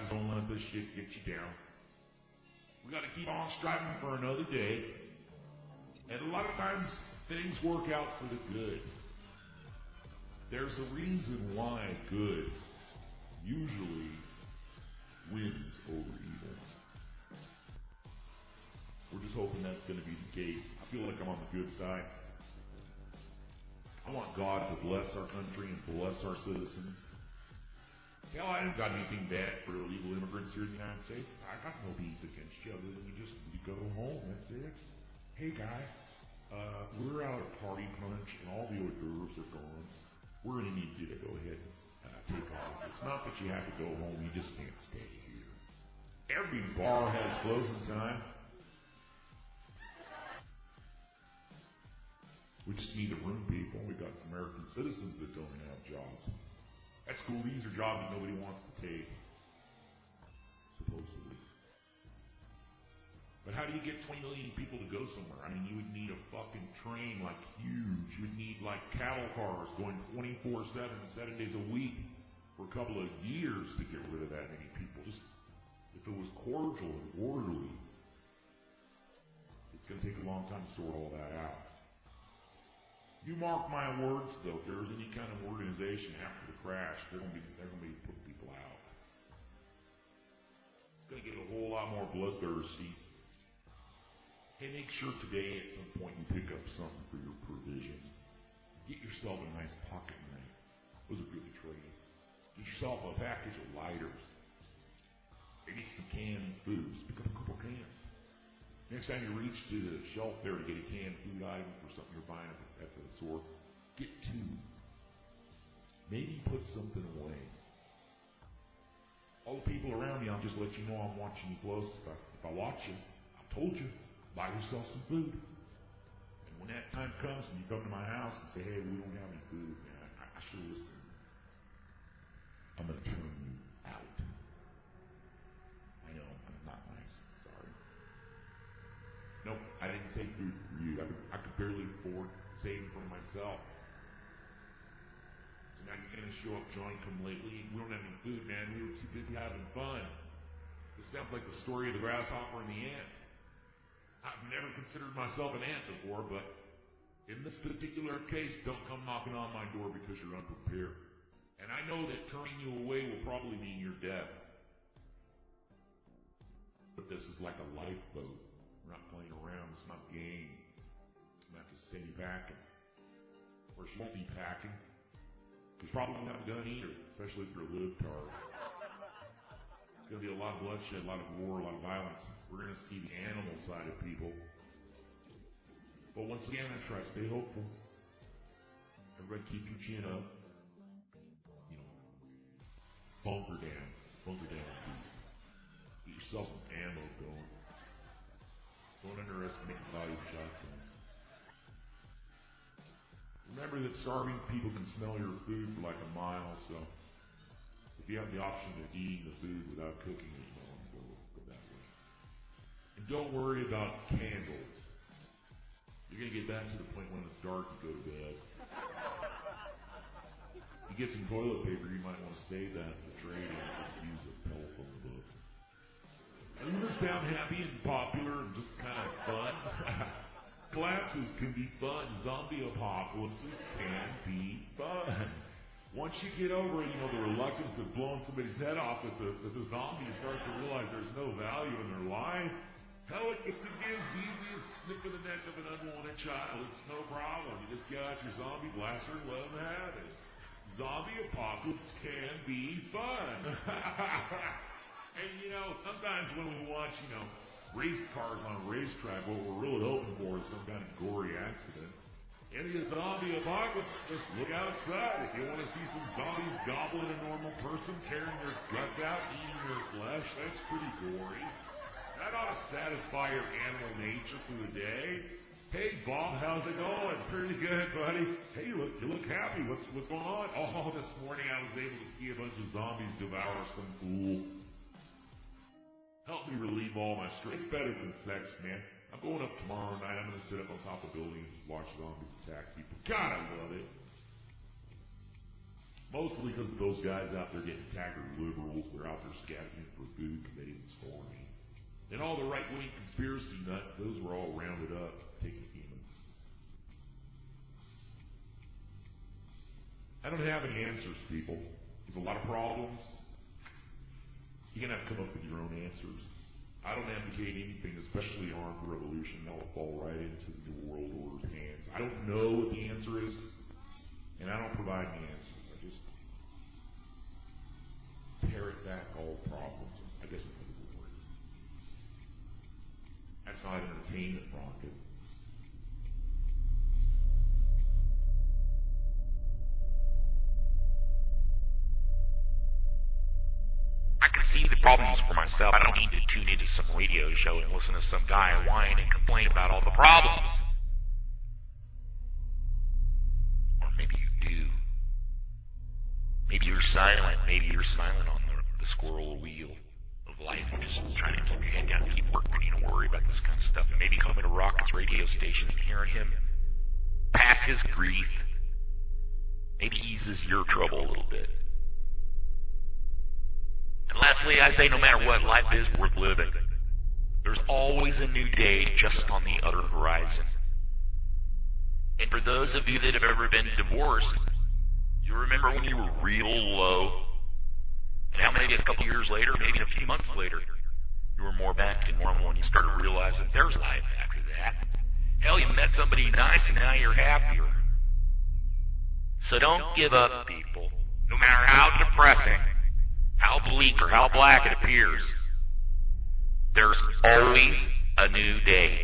Don't let this shit get you down. We got to keep on striving for another day. And a lot of times, things work out for the good. There's a reason why good usually wins over evil. We're just hoping that's going to be the case. I feel like I'm on the good side. I want God to bless our country and bless our citizens. Hell, I haven't got anything bad for illegal immigrants here in the United States. I got no beef against you other than you go home, that's it. Hey guy, we're out at party punch and all the hors d'oeuvres are gone. We're going to need you to go ahead and take off. It's not that you have to go home, you just can't stay here. Every bar has closing time. We just need to room people. We got American citizens that don't have jobs. That's cool. These are jobs that nobody wants to take, supposedly. But how do you get 20 million people to go somewhere? I mean, you would need a fucking train, like, huge. You would need, like, cattle cars going 24/7, 7 days a week for a couple of years to get rid of that many people. Just, if it was cordial and orderly, it's going to take a long time to sort all that out. You mark my words, though, if there's any kind of organization after the crash, they're going to be putting people out. It's going to get a whole lot more bloodthirsty. Hey, make sure today at some point you pick up something for your provision. Get yourself a nice pocket knife. Those are good to trade. Get yourself a package of lighters. Maybe some canned foods. Pick up a couple cans. Next time you reach to the shelf there to get a canned food item for something you're buying at the store, get two. Maybe put something away. All the people around me, I'll just let you know I'm watching you close. If I watch you, I told you, buy yourself some food. And when that time comes and you come to my house and say, hey, we don't have any food, man, I should listen. I'm going to turn you out. I know, I'm not nice. Sorry. Nope, I didn't say food for you. I could barely afford saving for myself. So now you're going to show up, Johnny, come lately, and we don't have any food, man. We were too busy having fun. This sounds like the story of the grasshopper and the ant. I've never considered myself an ant before, but in this particular case, don't come knocking on my door because you're unprepared. And I know that turning you away will probably mean your death. But this is like a lifeboat. We're not playing around. It's not a game. I'm going to have to send you packing. Or she won't be packing. She's probably not a gun either, especially if you're a libtard. It's going to be a lot of bloodshed, a lot of war, a lot of violence. We're going to see the animal side of people. But once again, I try to stay hopeful. Everybody keep your chin up. Bunker down, dude. Get yourself some ammo going. Don't underestimate the value of shotgun. Remember that starving people can smell your food for like a mile, so if you have the option of eating the food without cooking it, go that way. And don't worry about candles. You're going to get back to the point when it's dark and go to bed. You get some toilet paper, you might want to save that for trading and just use a telephone book. And you sound happy and popular and just kind of fun. Collapses can be fun. Zombie apocalypses can be fun. Once you get over, the reluctance of blowing somebody's head off with the zombies start to realize there's no value in their life. Hell, it just gives easy as snipping the neck of an unwanted child. It's no problem. You just get out your zombie blaster and let them have it. Zombie apocalypse can be fun. And sometimes when we watch, race cars on a racetrack, what we're really hoping for is some kind of gory accident. In the zombie apocalypse, just look outside. If you want to see some zombies gobbling a normal person, tearing their guts out, eating their flesh, that's pretty gory. That ought to satisfy your animal nature for the day. Hey, Bob, how's it going? Pretty good, buddy. Hey, you look happy. What's going on? Oh, this morning I was able to see a bunch of zombies devour some fool. Help me relieve all my stress. It's better than sex, man. I'm going up tomorrow night. I'm going to sit up on top of buildings and watch zombies attack people. God, I love it. Mostly because of those guys out there getting attacked are liberals. They're out there scavenging for food because they didn't store any. And all the right-wing conspiracy nuts, those were all rounded up, taking humans. I don't have any answers, people. There's a lot of problems. You're going to have to come up with your own answers. I don't advocate anything, especially armed revolution. That will fall right into the New World Order's hands. I don't know what the answer is, and I don't provide any answers. I just parrot back all problems. I guess it's a word. That's not an entertainment rocket. I can see the problems for myself. I don't need to tune into some radio show and listen to some guy whine and complain about all the problems. Or maybe you do. Maybe you're silent. Maybe you're silent on the squirrel wheel of life and just trying to keep your head down and keep working. You don't worry about this kind of stuff. And maybe coming to Rocket's radio station and hearing him pass his grief maybe eases your trouble a little bit. And lastly, I say no matter what, life is worth living. There's always a new day just on the other horizon. And for those of you that have ever been divorced, you remember when you were real low, and how maybe a couple years later, maybe a few months later, you were more back to normal and you started realizing there's life after that. Hell, you met somebody nice and now you're happier. So don't give up, people. No matter how depressing, how bleak or how black it appears, there's always a new day.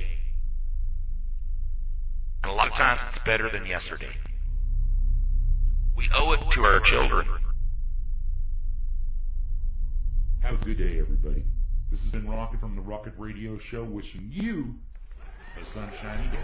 And a lot of times it's better than yesterday. We owe it to our children. Have Have a good day, everybody. This has been Rocket from the Rocket Radio Show, wishing you a sunshiny day.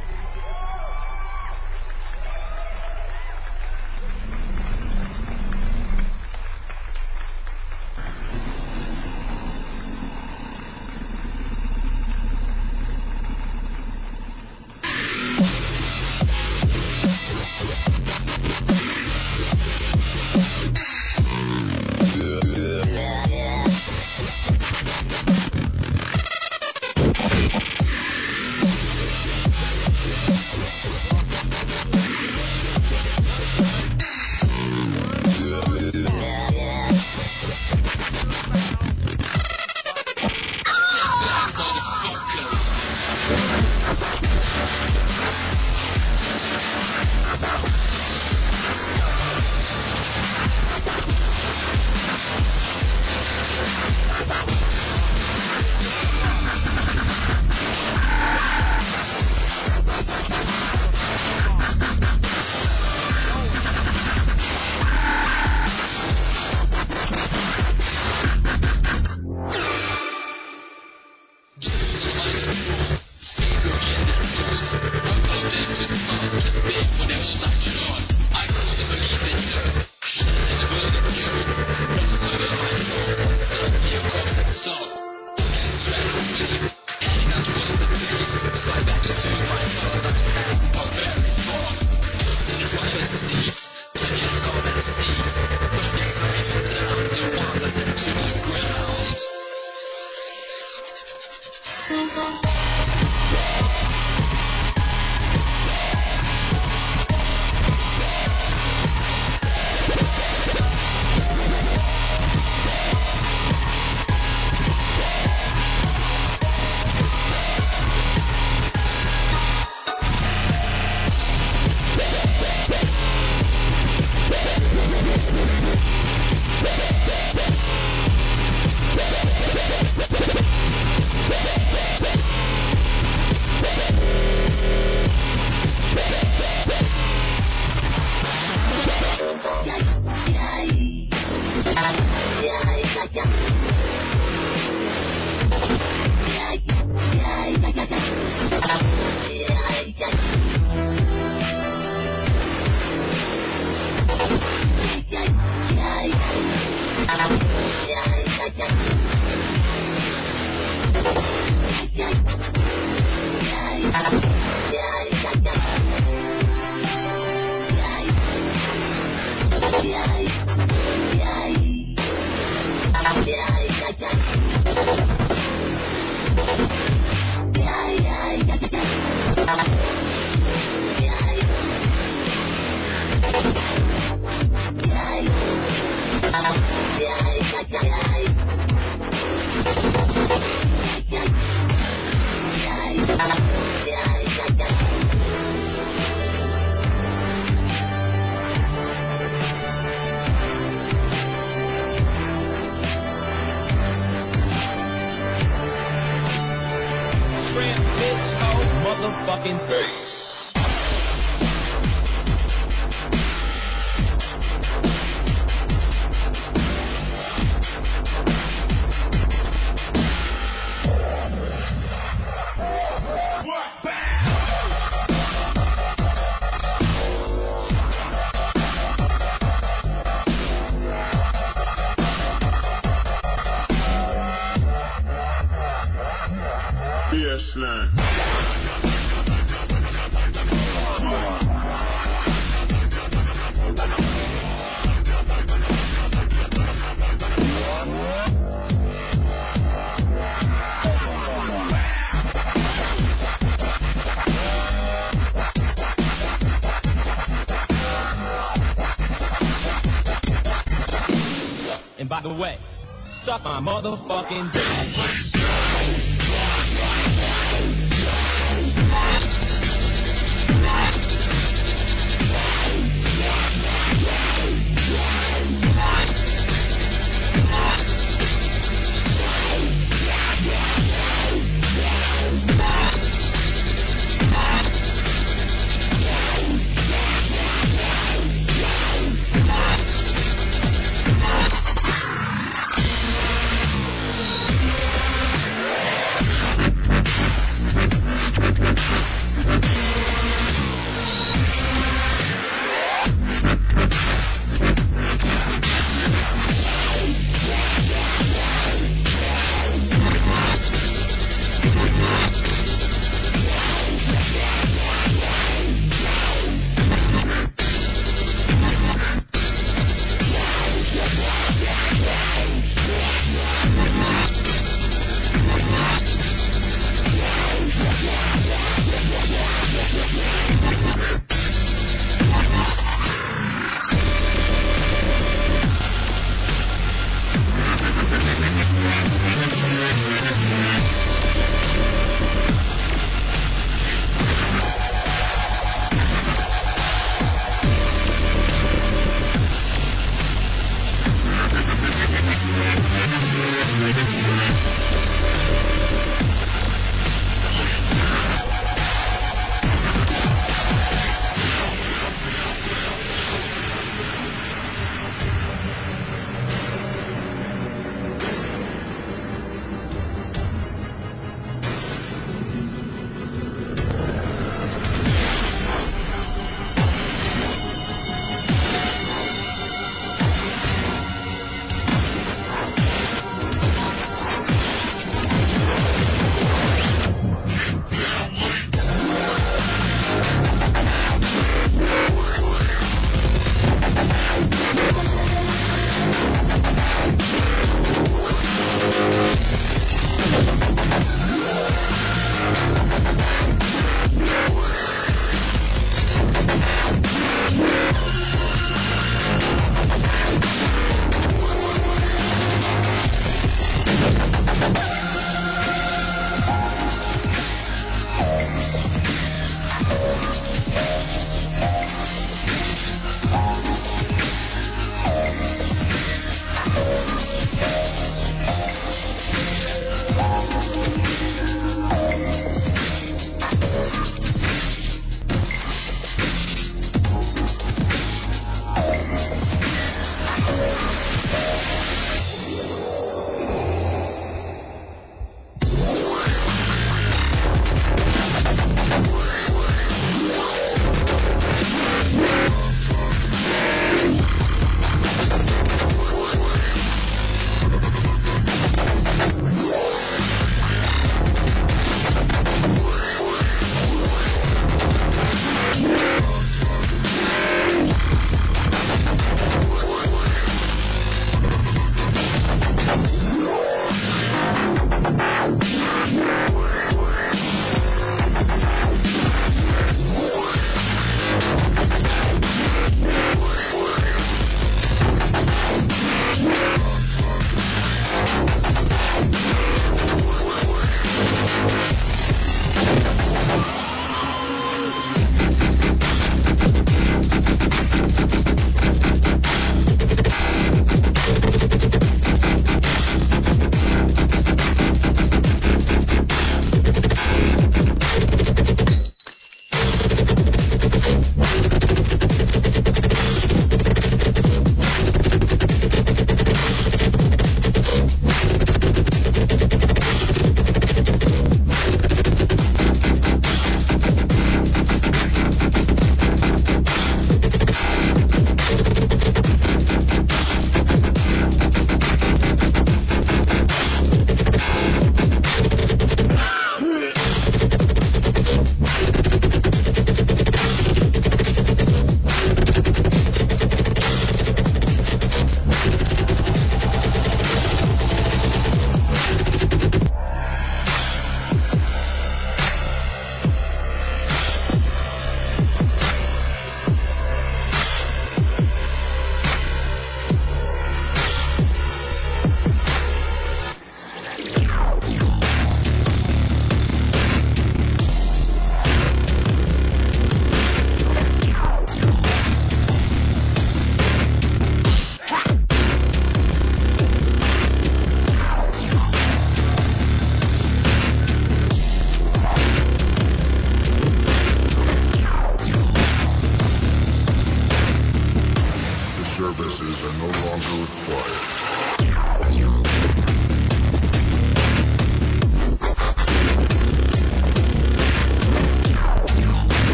By the way, suck my motherfucking dick.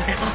now.